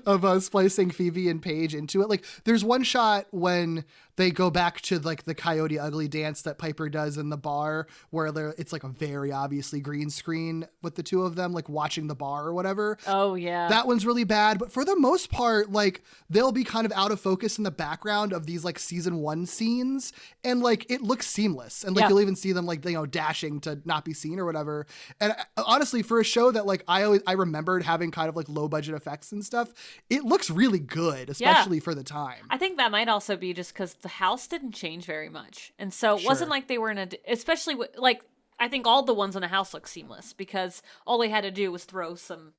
Of splicing Phoebe and Paige into it. Like there's one shot when they go back to like the Coyote Ugly dance that Piper does in the bar where it's like a very obviously green screen with the two of them like watching the bar or whatever. Oh yeah. That one's really bad. But for the most part, like they'll be kind of out of focus in the background of these like season 1 scenes. And like it looks seamless. And like you'll even see them like, you know, dashing to not be seen or whatever. And honestly, for a show that like I remembered having kind of like low budget effects and stuff, it looks really good, especially for the time. I think that might also be just because the house didn't change very much, and so it wasn't like they were in especially like I think all the ones in the house look seamless because all they had to do was throw some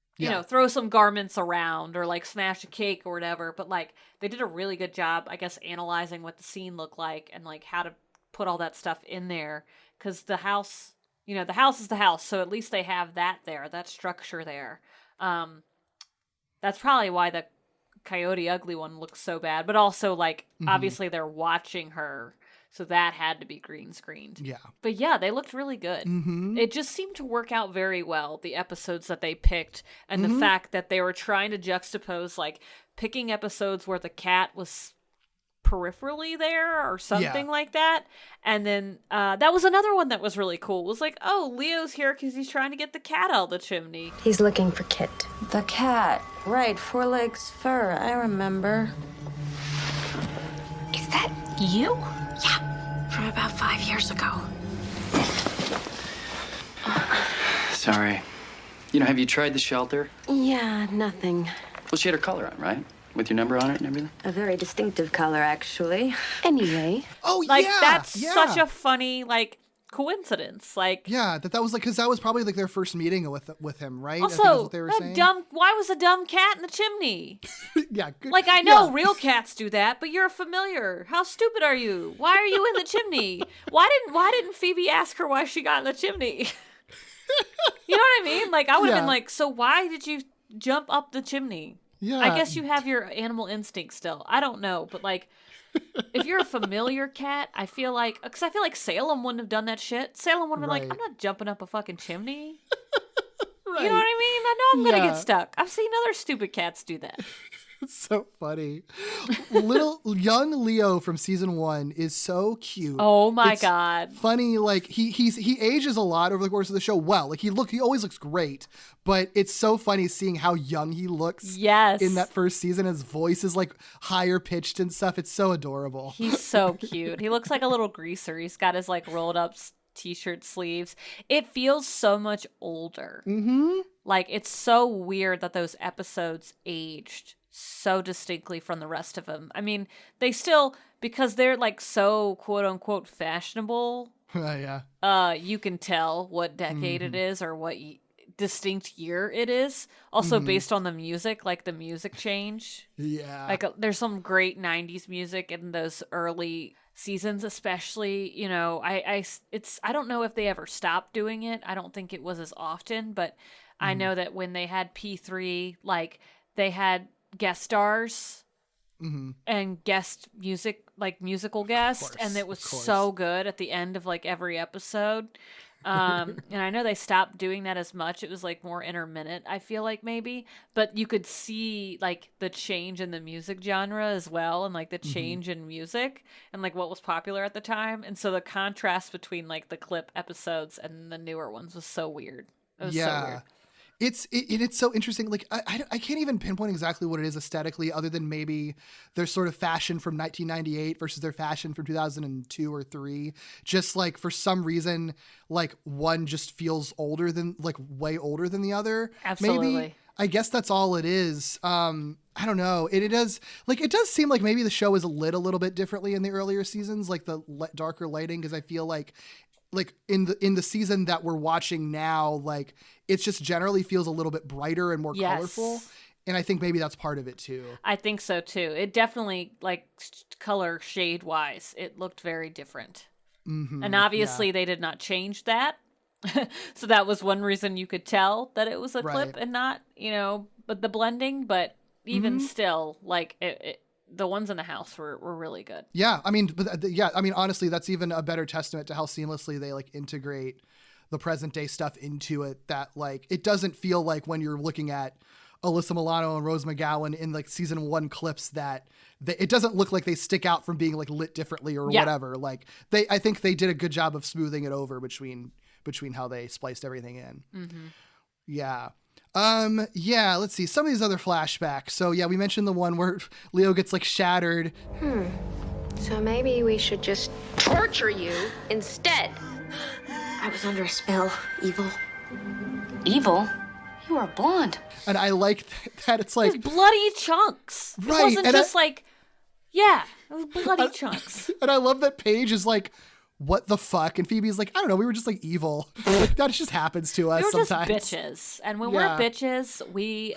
throw some garments around or like smash a cake or whatever. But like they did a really good job, I guess, analyzing what the scene looked like and like how to put all that stuff in there, because the house is the house, so at least they have that structure there. That's probably why the Coyote Ugly one looks so bad, but also like obviously they're watching her, so that had to be green screened. Yeah. But yeah, they looked really good. It just seemed to work out very well, the episodes that they picked, and the fact that they were trying to juxtapose like picking episodes where the cat was peripherally there or something like that. And then that was another one that was really cool. It was like, oh, Leo's here because he's trying to get the cat out of the chimney. He's looking for Kit. The cat. Right, 4 legs fur. I remember. Is that you? Yeah, from about 5 years ago. Sorry. You know, have you tried the shelter? Yeah, nothing. Well, she had her collar on, right? With your number on it and everything? A very distinctive color, actually. Anyway. Oh, like, that's such a funny, like, coincidence. Like, yeah, that was like, because that was probably like their first meeting with him, right? Also, I think that's what they were saying. Why was a dumb cat in the chimney? Yeah, good. Like, I know real cats do that, but you're familiar. How stupid are you? Why are you in the chimney? Why didn't Phoebe ask her why she got in the chimney? You know what I mean? Like, I would have been like, so why did you jump up the chimney? Yeah. I guess you have your animal instinct still. I don't know, but like, if you're a familiar cat, I feel like, because I feel like Salem wouldn't have done that shit. Salem would have been like, I'm not jumping up a fucking chimney. Right. You know what I mean? I know I'm going to get stuck. I've seen other stupid cats do that. It's so funny. Little young Leo from season 1 is so cute. Oh my God. Funny, like he ages a lot over the course of the show. Well, like he always looks great, but it's so funny seeing how young he looks. Yes. In that first season, his voice is like higher pitched and stuff. It's so adorable. He's so cute. He looks like a little greaser. He's got his like rolled up t-shirt sleeves. It feels so much older. Like, it's so weird that those episodes aged so distinctly from the rest of them. I mean, they still, because they're like so quote unquote fashionable. You can tell what decade it is or what distinct year it is. Also based on the music, like the music change. Yeah. Like there's some great 90s music in those early seasons, especially, you know, I don't know if they ever stopped doing it. I don't think it was as often, but I know that when they had P3, like they had guest stars and guest music, like musical guests, and it was so good at the end of like every episode. And I know they stopped doing that as much. It was like more intermittent, I feel like, maybe, but you could see like the change in the music genre as well, and like the change in music and like what was popular at the time. And so the contrast between like the clip episodes and the newer ones was so weird. It was so weird. It's so interesting. Like I can't even pinpoint exactly what it is aesthetically, other than maybe their sort of fashion from 1998 versus their fashion from 2002 or 3. Just like for some reason, like one just feels older than, like way older than the other. Absolutely. Maybe. I guess that's all it is. I don't know. It does seem like maybe the show is lit a little bit differently in the earlier seasons, like the darker lighting. Cause I feel like in the season that we're watching now, like it just generally feels a little bit brighter and more colorful. And I think maybe that's part of it too. I think so too. It definitely, like, color shade wise, it looked very different. Mm-hmm. And obviously they did not change that. So that was one reason you could tell that it was a clip and not, but the blending, but even still, like the ones in the house were really good. Yeah. I mean, honestly, that's even a better testament to how seamlessly they like integrate the present day stuff into it, that like, it doesn't feel like when you're looking at Alyssa Milano and Rose McGowan in like season 1 clips that it doesn't look like they stick out from being like lit differently or whatever. Like I think they did a good job of smoothing it over between how they spliced everything in. Mm-hmm. Yeah. Let's see some of these other flashbacks. So yeah, we mentioned the one where Leo gets like shattered. So maybe we should just torture you instead. I was under a spell, evil. Evil? You are blonde. And I like that it's like bloody chunks. Right. It wasn't just it was bloody chunks. And I love that Paige is like, what the fuck? And Phoebe's like, I don't know, we were just like evil. Like, that just happens to us sometimes. Just bitches. And when we're bitches, we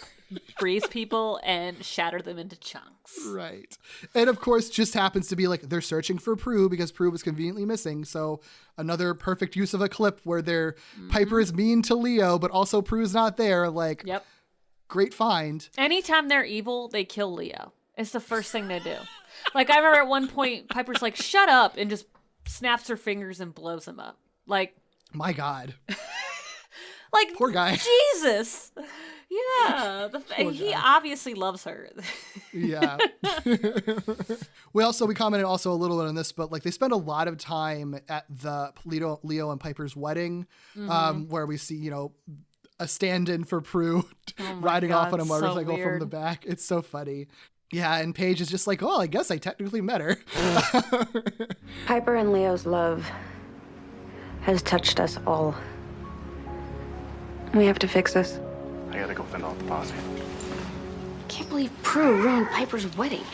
freeze people and shatter them into chunks. Right. And of course, just happens to be like they're searching for Prue because Prue was conveniently missing. So another perfect use of a clip where Piper is mean to Leo, but also Prue's not there. Like, great find. Anytime they're evil, they kill Leo. It's the first thing they do. Like, I remember at one point, Piper's like, shut up, and just snaps her fingers and blows him up. Like, my God. Like, poor guy. Jesus. Yeah. He obviously loves her. Yeah. We commented also a little bit on this, but like they spend a lot of time at the Leo and Piper's wedding, where we see, a stand-in for Prue riding off on a motorcycle from the back. It's so funny. Yeah, and Paige is just like, oh, I guess I technically met her. Piper and Leo's love has touched us all. We have to fix this. I gotta go fend off the posse. Can't believe Prue ruined Piper's wedding.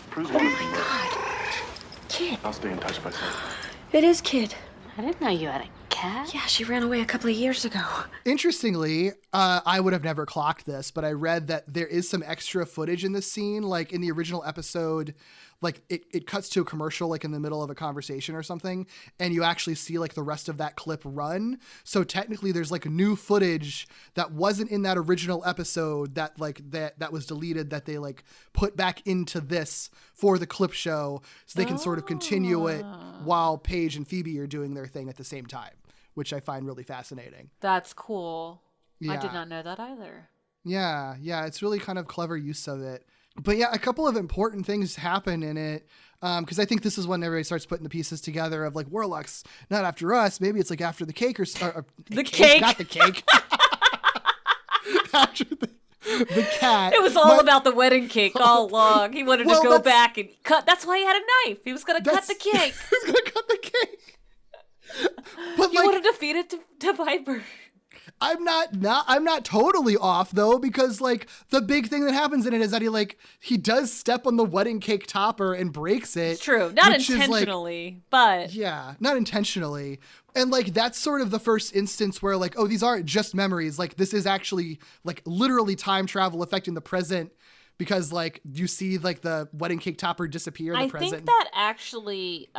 Prue's oh my God. Kid. I'll stay in touch by saying. It is Kid. I didn't know you had a cat. Yeah, she ran away a couple of years ago. Interestingly, I would have never clocked this, but I read that there is some extra footage in this scene. Like in the original episode, like it cuts to a commercial, like in the middle of a conversation or something. And you actually see like the rest of that clip run. So technically there's like new footage that wasn't in that original episode that like that was deleted that they like put back into this for the clip show. So they can sort of continue it while Paige and Phoebe are doing their thing at the same time, which I find really fascinating. That's cool. Yeah. I did not know that either. Yeah. It's really kind of clever use of it. But yeah, a couple of important things happen in it. Because I think this is when everybody starts putting the pieces together of like, Warlock's not after us. Maybe it's like after the cake or the cake. Not the cake. After the cat. It was all about the wedding cake all along. He wanted to go back and cut. That's why he had a knife. He was going to cut the cake. He was going to cut the cake. But he wanted to feed it to Piper. I'm not totally off though, because like the big thing that happens in it is that he does step on the wedding cake topper and breaks it. It's true. Not intentionally, but yeah, not intentionally. And like, that's sort of the first instance where like, oh, these aren't just memories. Like this is actually like literally time travel affecting the present, because like you see like the wedding cake topper disappear in the present. I think that actually,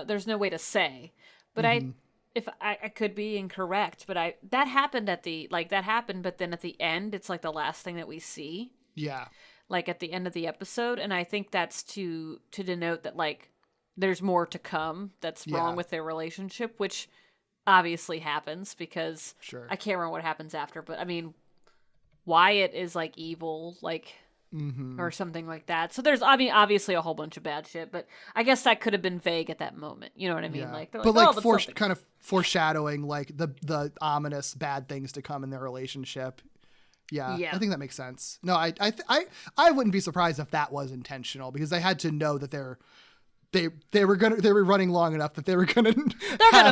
there's no way to say, but if I could be incorrect, but that happened but then at the end, it's like the last thing that we see. Yeah. Like at the end of the episode. And I think that's to denote that like there's more to come that's wrong with their relationship, which obviously happens because I can't remember what happens after, but I mean, Wyatt is like evil, like, or something like that. So there's, obviously a whole bunch of bad shit, but I guess that could have been vague at that moment. You know what I mean? Yeah. Like, but like kind of foreshadowing like the ominous bad things to come in their relationship. Yeah. I think that makes sense. No, I wouldn't be surprised if that was intentional, because they had to know that they were running long enough that they were gonna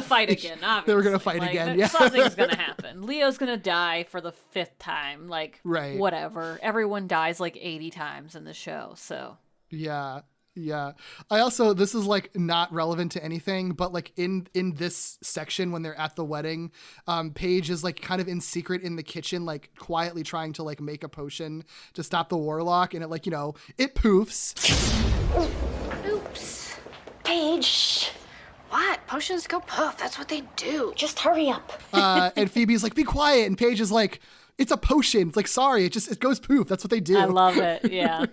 fight again. Obviously. They were gonna fight again. Yeah, something's gonna happen. Leo's gonna die for the 5th time. Like, right. Whatever. Everyone dies like 80 times in the show. So yeah. I also, this is like not relevant to anything, but like in this section when they're at the wedding, Paige is like kind of in secret in the kitchen, like quietly trying to like make a potion to stop the warlock, and it like, it poofs. Oops. Paige. What? Potions go poof. That's what they do. Just hurry up. And Phoebe's like, be quiet. And Paige is like, it's a potion. It's like, sorry, it goes poof. That's what they do. I love it. Yeah.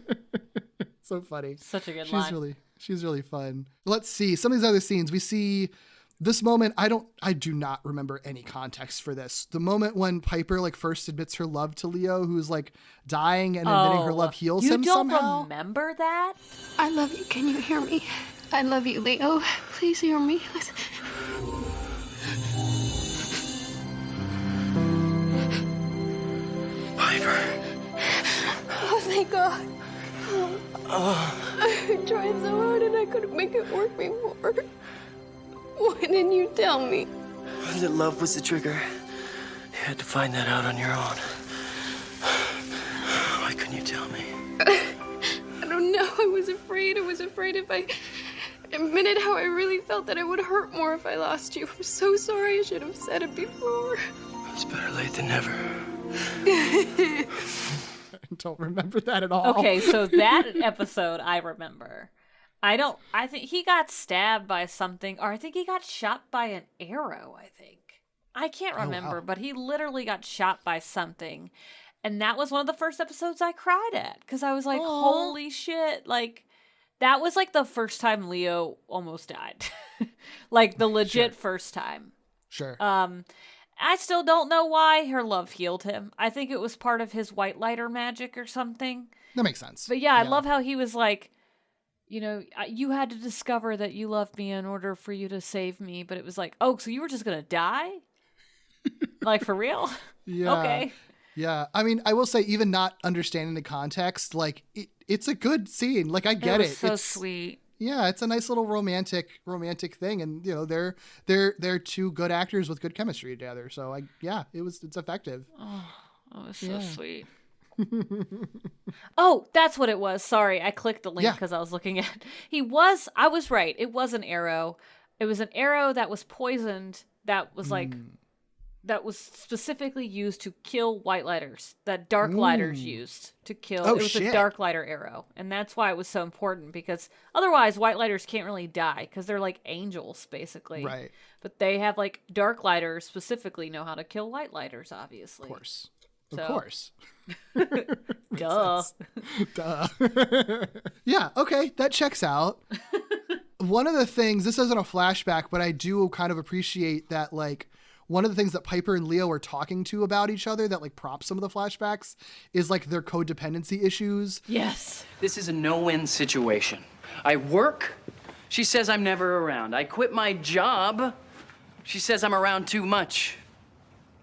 So funny. Such a good line. She's really fun. Let's see some of these other scenes. We see this moment. I do not remember any context for this. The moment when Piper like first admits her love to Leo, who's like dying, and admitting her love heals him somehow. You don't remember that? I love you. Can you hear me? I love you, Leo. Please hear me. Listen. Piper. Oh, thank God. I tried so hard and I couldn't make it work before. Why didn't you tell me? That love was the trigger. You had to find that out on your own. Why couldn't you tell me? I don't know. I was afraid. I was afraid if I admitted how I really felt that it would hurt more if I lost you. I'm so sorry. I should have said it before. It's better late than never. I don't remember that at all. Okay, so that episode I remember. I think he got stabbed by something, or I think he got shot by an arrow, I can't remember, but he literally got shot by something. And that was one of the first episodes I cried at, because I was like, holy shit. Like, that was like the first time Leo almost died. Like, the legit first time. Sure. I still don't know why her love healed him. I think it was part of his white lighter magic or something. That makes sense. But yeah, I love how he was like, you had to discover that you loved me in order for you to save me. But it was like, oh, so you were just going to die? Like, for real? Yeah. Okay. Yeah. I mean, I will say, even not understanding the context, like, it's a good scene. Like, I get it. So it's sweet. Yeah, it's a nice little romantic thing, and they're two good actors with good chemistry together. So it's effective. Oh, it was so sweet. Oh, that's what it was. Sorry, I clicked the link because I was looking at. I was right. It was an arrow. It was an arrow that was poisoned. That was like. That was specifically used to kill white lighters, that dark lighters used to kill. It was a dark lighter arrow. And that's why it was so important, because otherwise white lighters can't really die, because they're like angels, basically. Right. But they have like dark lighters specifically know how to kill white lighters, obviously. Of course. Of course. Duh. Duh. Yeah, okay, that checks out. One of the things, this isn't a flashback, but I do kind of appreciate that, like, one of the things that Piper and Leo are talking to about each other that like prompts some of the flashbacks is like their codependency issues. Yes. This is a no-win situation. I work. She says I'm never around. I quit my job. She says I'm around too much.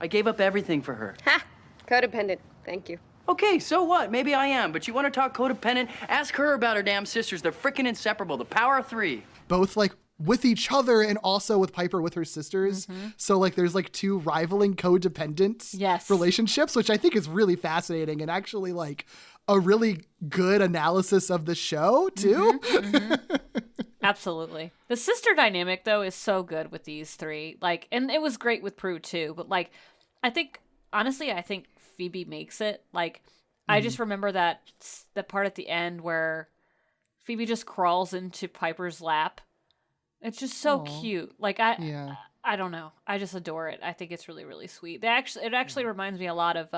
I gave up everything for her. Ha! Codependent. Thank you. Okay, so what? Maybe I am, but you want to talk codependent? Ask her about her damn sisters. They're freaking inseparable. The power of three. Both like with each other and also with Piper with her sisters. Mm-hmm. So like there's like two rivaling codependent relationships, which I think is really fascinating and actually like a really good analysis of the show too. Mm-hmm, mm-hmm. Absolutely. The sister dynamic though is so good with these three. Like, and it was great with Prue too, but like I think Phoebe makes it. Like I just remember that part at the end where Phoebe just crawls into Piper's lap. It's just so cute. Like I don't know. I just adore it. I think it's really, really sweet. It actually reminds me a lot of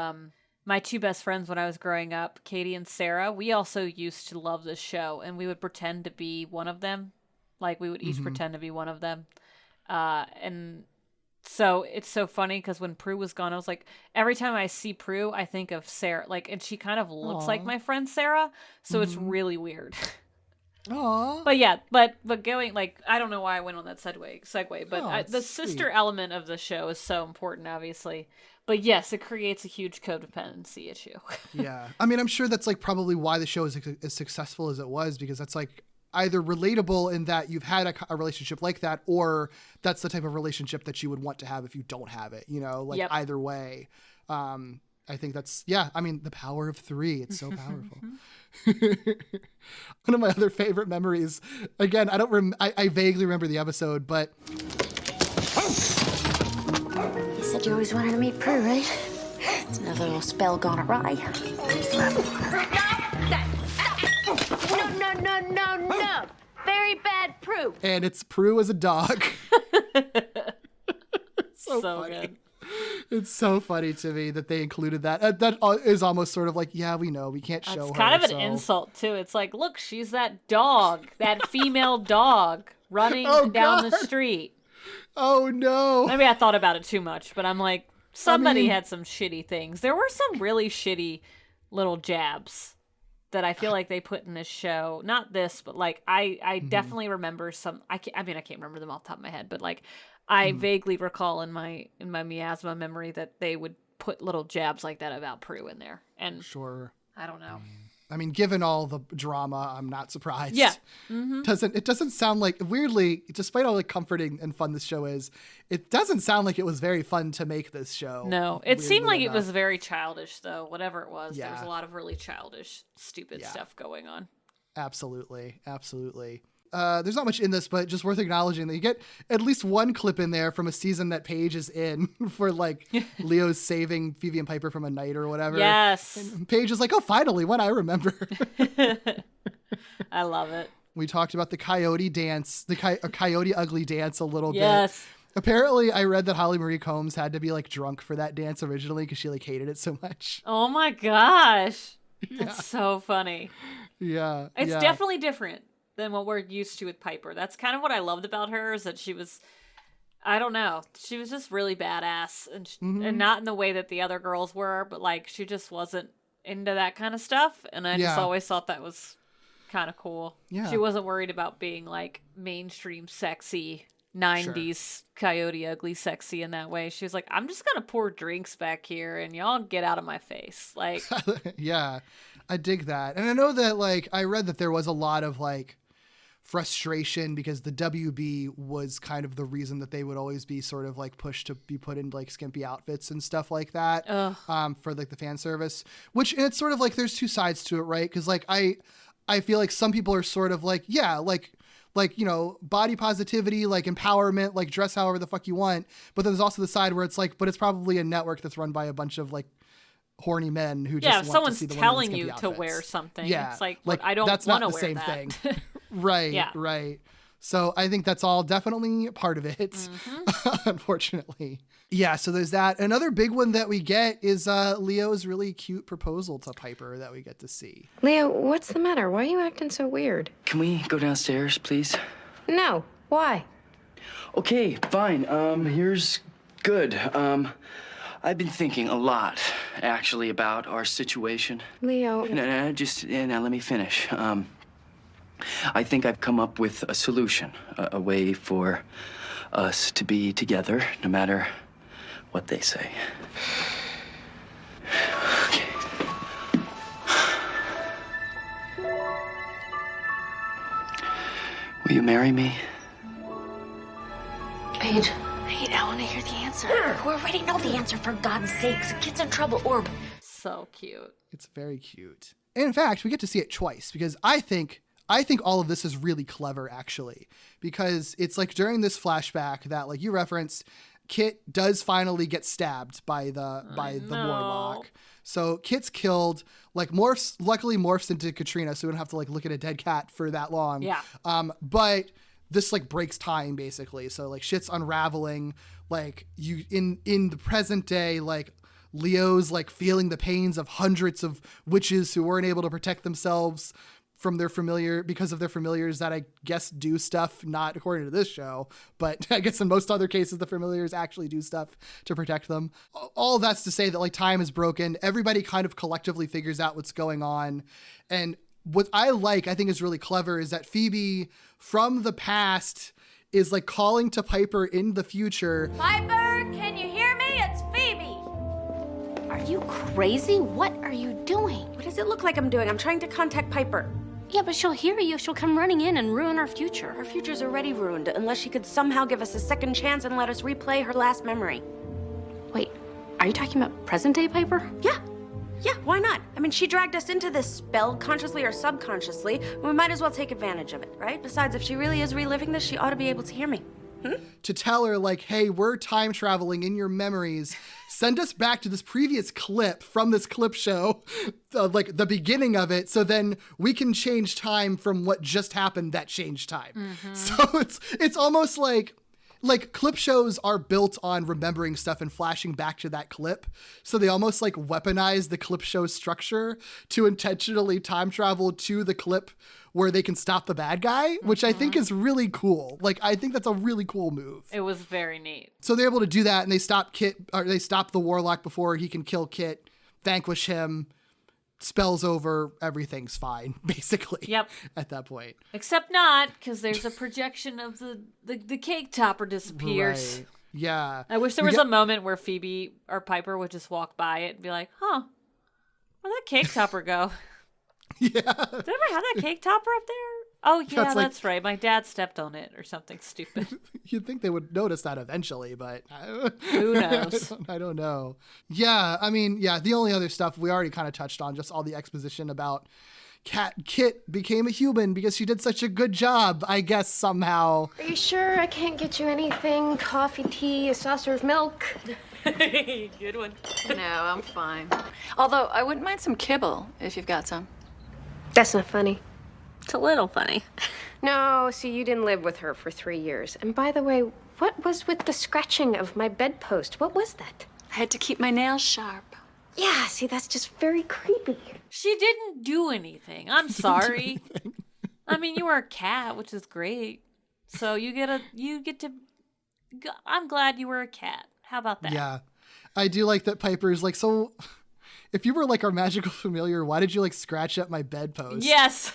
my two best friends when I was growing up, Katie and Sarah. We also used to love this show, and we would pretend to be one of them. Like we would each pretend to be one of them. And so it's so funny because when Prue was gone, I was like, every time I see Prue, I think of Sarah. Like, and she kind of looks like my friend Sarah, so it's really weird. Aww. But yeah, but going, like, I don't know why I went on that segue, but the sister element of the show is so important, obviously. But yes, it creates a huge codependency issue. Yeah. I mean, I'm sure that's like probably why the show is as successful as it was, because that's like either relatable in that you've had a relationship like that, or that's the type of relationship that you would want to have if you don't have it, like either way. I think that's, I mean, the power of 3. It's so powerful. One of my other favorite memories, again, I vaguely remember the episode, but. You said you always wanted to meet Prue, right? It's another little spell gone awry. No. Very bad Prue. And it's Prue as a dog. so funny. Good. It's so funny to me that they included that. That is almost sort of like, we know, we can't show her. It's kind of an insult, too. It's like, look, she's that dog, that female dog running down the street. Oh, no. Maybe I thought about it too much, but I'm like, somebody had some shitty things. There were some really shitty little jabs that I feel like they put in this show. Not this, but like, I definitely remember some, I can't remember them off the top of my head, but like, I vaguely recall in my miasma memory that they would put little jabs like that about Prue in there. And sure, I don't know. I mean, given all the drama, I'm not surprised. Yeah. It doesn't sound like, weirdly, despite all the comforting and fun this show is, it doesn't sound like it was very fun to make this show. No, it seemed like it was very childish, though. Whatever it was, there was a lot of really childish, stupid stuff going on. Absolutely. There's not much in this, but just worth acknowledging that you get at least one clip in there from a season that Paige is in for like Leo's saving Phoebe and Piper from a night or whatever. Yes. And Paige is like, oh, finally, one I remember. I love it. We talked about the coyote dance, coyote ugly dance a little bit. Yes. Apparently, I read that Holly Marie Combs had to be like drunk for that dance originally because she like hated it so much. Oh my gosh. That's so funny. Yeah. It's definitely different than what we're used to with Piper. That's kind of what I loved about her, is that she was, I don't know, she was just really badass, and not in the way that the other girls were, but like she just wasn't into that kind of stuff, and I just always thought that was kind of cool. She wasn't worried about being like mainstream sexy 90s coyote ugly sexy in that way. She was like, I'm just gonna pour drinks back here and y'all get out of my face. Like I dig that. And I know that like I read that there was a lot of like frustration because the WB was kind of the reason that they would always be sort of like pushed to be put in like skimpy outfits and stuff like that for like the fan service, which, and it's sort of like there's two sides to it, right? Because like I feel like some people are sort of like, like, you know, body positivity, like empowerment, like dress however the fuck you want. But then there's also the side where it's like, but it's probably a network that's run by a bunch of like horny men who just want to see the women in skimpy outfits. Yeah, if someone's telling you to wear something, it's like I don't want to wear that. That's not the same thing. Right, right. So I think that's all definitely part of it, unfortunately. Yeah, so there's that. Another big one that we get is Leo's really cute proposal to Piper that we get to see. Leo, what's the matter? Why are you acting so weird? Can we go downstairs, please? No. Why? Okay, fine. Here's good. I've been thinking a lot, actually, about our situation. Leo. No, now let me finish. I think I've come up with a solution, a way for us to be together, no matter what they say. Okay. Will you marry me? Paige, I want to hear the answer. We already know the answer, for God's sakes. The kid's in trouble, Orb. So cute. It's very cute. And in fact, we get to see it twice because I think all of this is really clever, actually, because it's like during this flashback that, like you referenced, Kit does finally get stabbed by the warlock. So Kit's killed, like luckily morphs into Katrina, so we don't have to like look at a dead cat for that long. Yeah. But this like breaks time basically. So like shit's unraveling. Like you in the present day, like Leo's like feeling the pains of hundreds of witches who weren't able to protect themselves from their familiar because of their familiars that I guess do stuff, not according to this show, but I guess in most other cases, the familiars actually do stuff to protect them. All that's to say that like time is broken. Everybody kind of collectively figures out what's going on. And what I think is really clever is that Phoebe from the past is like calling to Piper in the future. Piper, can you hear me? It's Phoebe. Are you crazy? What are you doing? What does it look like I'm doing? I'm trying to contact Piper. Yeah, but she'll hear you. She'll come running in and ruin our future. Our future's already ruined, unless she could somehow give us a second chance and let us replay her last memory. Wait, are you talking about present-day Piper? Yeah. Yeah, why not? I mean, she dragged us into this spell, consciously or subconsciously. We might as well take advantage of it, right? Besides, if she really is reliving this, she ought to be able to hear me. To tell her, like, hey, we're time traveling in your memories. Send us back to this previous clip from this clip show, like the beginning of it, so then we can change time from what just happened that changed time. Mm-hmm. So it's almost like clip shows are built on remembering stuff and flashing back to that clip. So they almost like weaponize the clip show structure to intentionally time travel to the clip where they can stop the bad guy, which I think is really cool. Like, I think that's a really cool move. It was very neat. So they're able to do that, and they stop they stop the warlock before he can kill Kit, vanquish him, spells over, everything's fine, basically. Yep. At that point. Except not, because there's a projection of the cake topper disappears. Right. Yeah. I wish there was a moment where Phoebe or Piper would just walk by it and be like, huh, where'd that cake topper go? Yeah. Did I ever have that cake topper up there? Oh, yeah, that's right. My dad stepped on it or something stupid. You'd think they would notice that eventually, but who knows? I don't know. Yeah, I mean, the only other stuff we already kind of touched on, just all the exposition about Kit became a human because she did such a good job, I guess, somehow. Are you sure I can't get you anything? Coffee, tea, a saucer of milk? Good one. No, I'm fine. Although, I wouldn't mind some kibble if you've got some. That's not funny. It's a little funny. No, see, you didn't live with her for 3 years. And by the way, what was with the scratching of my bedpost? What was that? I had to keep my nails sharp. Yeah, see, that's just very creepy. She didn't do anything. I'm sorry. I mean, you were a cat, which is great. So you get to. I'm glad you were a cat. How about that? Yeah, I do like that Piper's like, so if you were like our magical familiar, why did you like scratch up my bedpost? Yes.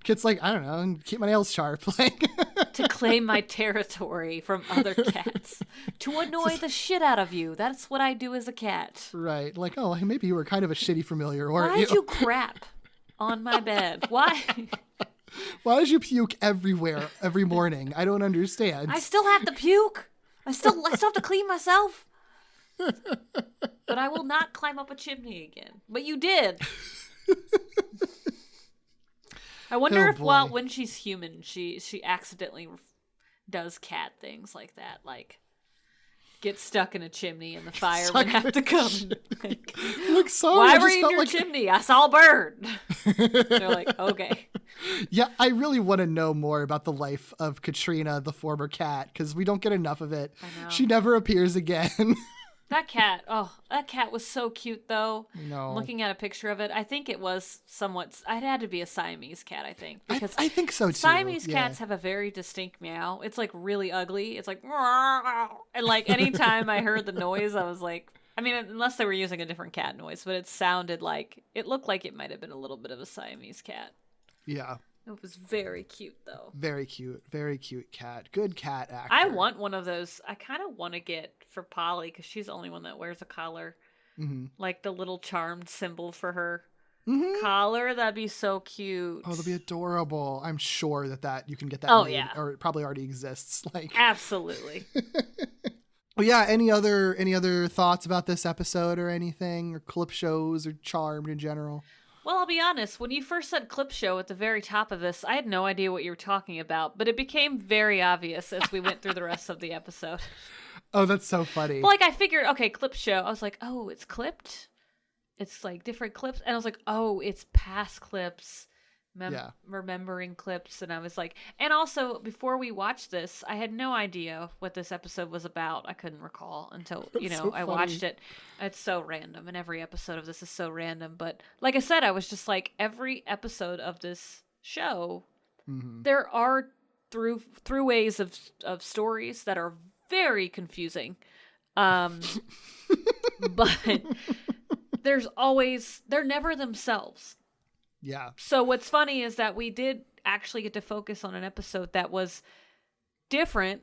Kit's like, I don't know, keep my nails sharp. Like to claim my territory from other cats. To annoy the shit out of you. That's what I do as a cat. Right. Like, oh, maybe you were kind of a shitty familiar. Or why did you crap on my bed? Why? Why did you puke everywhere every morning? I don't understand. I still have to puke. I still have to clean myself. But I will not climb up a chimney again. But you did. I wonder if when she's human, she accidentally does cat things like that, like get stuck in a chimney and the fire would have to come. Like, look, sorry. Why were you in your chimney? I saw a bird. They're like, okay. Yeah, I really want to know more about the life of Katrina, the former cat, because we don't get enough of it. I know. She never appears again. That cat was so cute, though. No. Looking at a picture of it, I think it was somewhat. It had to be a Siamese cat, I think. Because I think so, too. Siamese cats have a very distinct meow. It's, like, really ugly. It's like, and, like, anytime I heard the noise, I was like, I mean, unless they were using a different cat noise, but it looked like it might have been a little bit of a Siamese cat. Yeah. It was very cute, though. Very cute cat. Good cat actor. I want one of those. I kind of want to get for Polly because she's the only one that wears a collar. Mm-hmm. Like the little charmed symbol for her collar. That'd be so cute. Oh, that'd be adorable. I'm sure that you can get that made, yeah. Or it probably already exists. Like absolutely. Well, yeah. Any other thoughts about this episode or anything, or clip shows or Charmed in general? Well, I'll be honest. When you first said clip show at the very top of this, I had no idea what you were talking about, but it became very obvious as we went through the rest of the episode. Oh, that's so funny. But, like, I figured, okay, clip show. I was like, oh, it's clipped? It's, like, different clips? And I was like, oh, it's past clips, remembering clips. And I was like, and also, before we watched this, I had no idea what this episode was about. I couldn't recall until, so I watched it. It's so random, and every episode of this is so random. But, like I said, I was just like, every episode of this show, there are throughways of stories that are very confusing. But they're never themselves. Yeah. So what's funny is that we did actually get to focus on an episode that was different,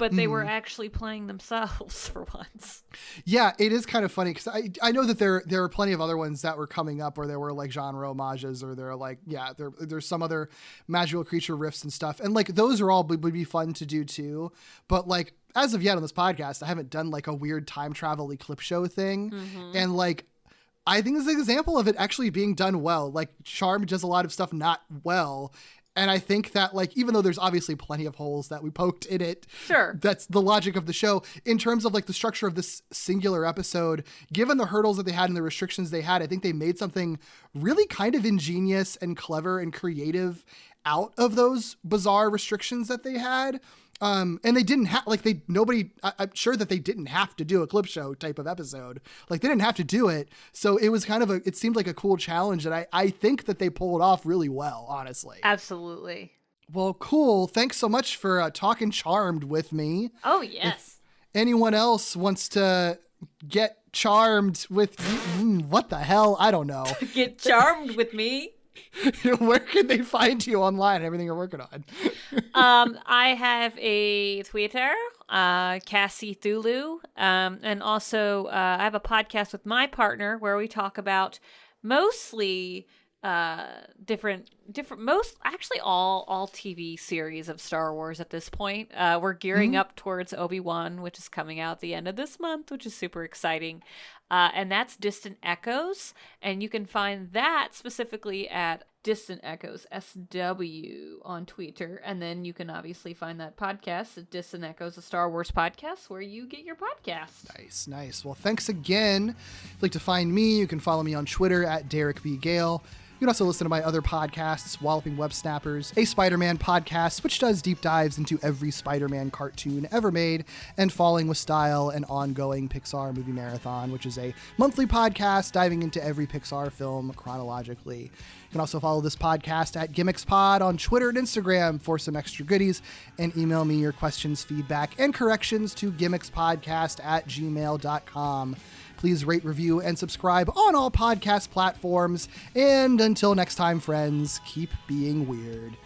but they were actually playing themselves for once. Yeah, it is kind of funny because I know that there are plenty of other ones that were coming up where there were like genre homages, or there are like, there's some other magical creature riffs and stuff. And like those are all would be fun to do too. But like as of yet on this podcast, I haven't done like a weird time travel clip show thing. And like, I think it's an example of it actually being done well. Like Charmed does a lot of stuff not well. And I think that like, even though there's obviously plenty of holes that we poked in it, sure, that's the logic of the show in terms of like the structure of this singular episode, given the hurdles that they had and the restrictions they had, I think they made something really kind of ingenious and clever and creative out of those bizarre restrictions that they had. And they didn't have I'm sure that they didn't have to do a clip show type of episode. Like they didn't have to do it. So it was kind of it seemed like a cool challenge that I think that they pulled off really well, honestly. Absolutely. Well, cool. Thanks so much for talking Charmed with me. Oh, yes. If anyone else wants to get charmed with what the hell? I don't know. Get charmed with me. Where can they find you online? Everything you're working on. I have a Twitter, Cassie Thulu, and also I have a podcast with my partner where we talk about mostly different all TV series of Star Wars at this point. We're gearing up towards Obi-Wan, which is coming out the end of this month, which is super exciting. And that's Distant Echoes. And you can find that specifically at Distant Echoes SW on Twitter. And then you can obviously find that podcast at Distant Echoes, a Star Wars podcast, where you get your podcast. Nice. Well, thanks again. If you'd like to find me, you can follow me on Twitter at Derek B. Gale. You can also listen to my other podcasts, Walloping Web Snappers, a Spider-Man podcast, which does deep dives into every Spider-Man cartoon ever made, and Falling with Style, an ongoing Pixar movie marathon, which is a monthly podcast diving into every Pixar film chronologically. You can also follow this podcast at Gimmicks Pod on Twitter and Instagram for some extra goodies, and email me your questions, feedback, and corrections to gimmickspodcast@gmail.com. Please rate, review, and subscribe on all podcast platforms. And until next time, friends, keep being weird.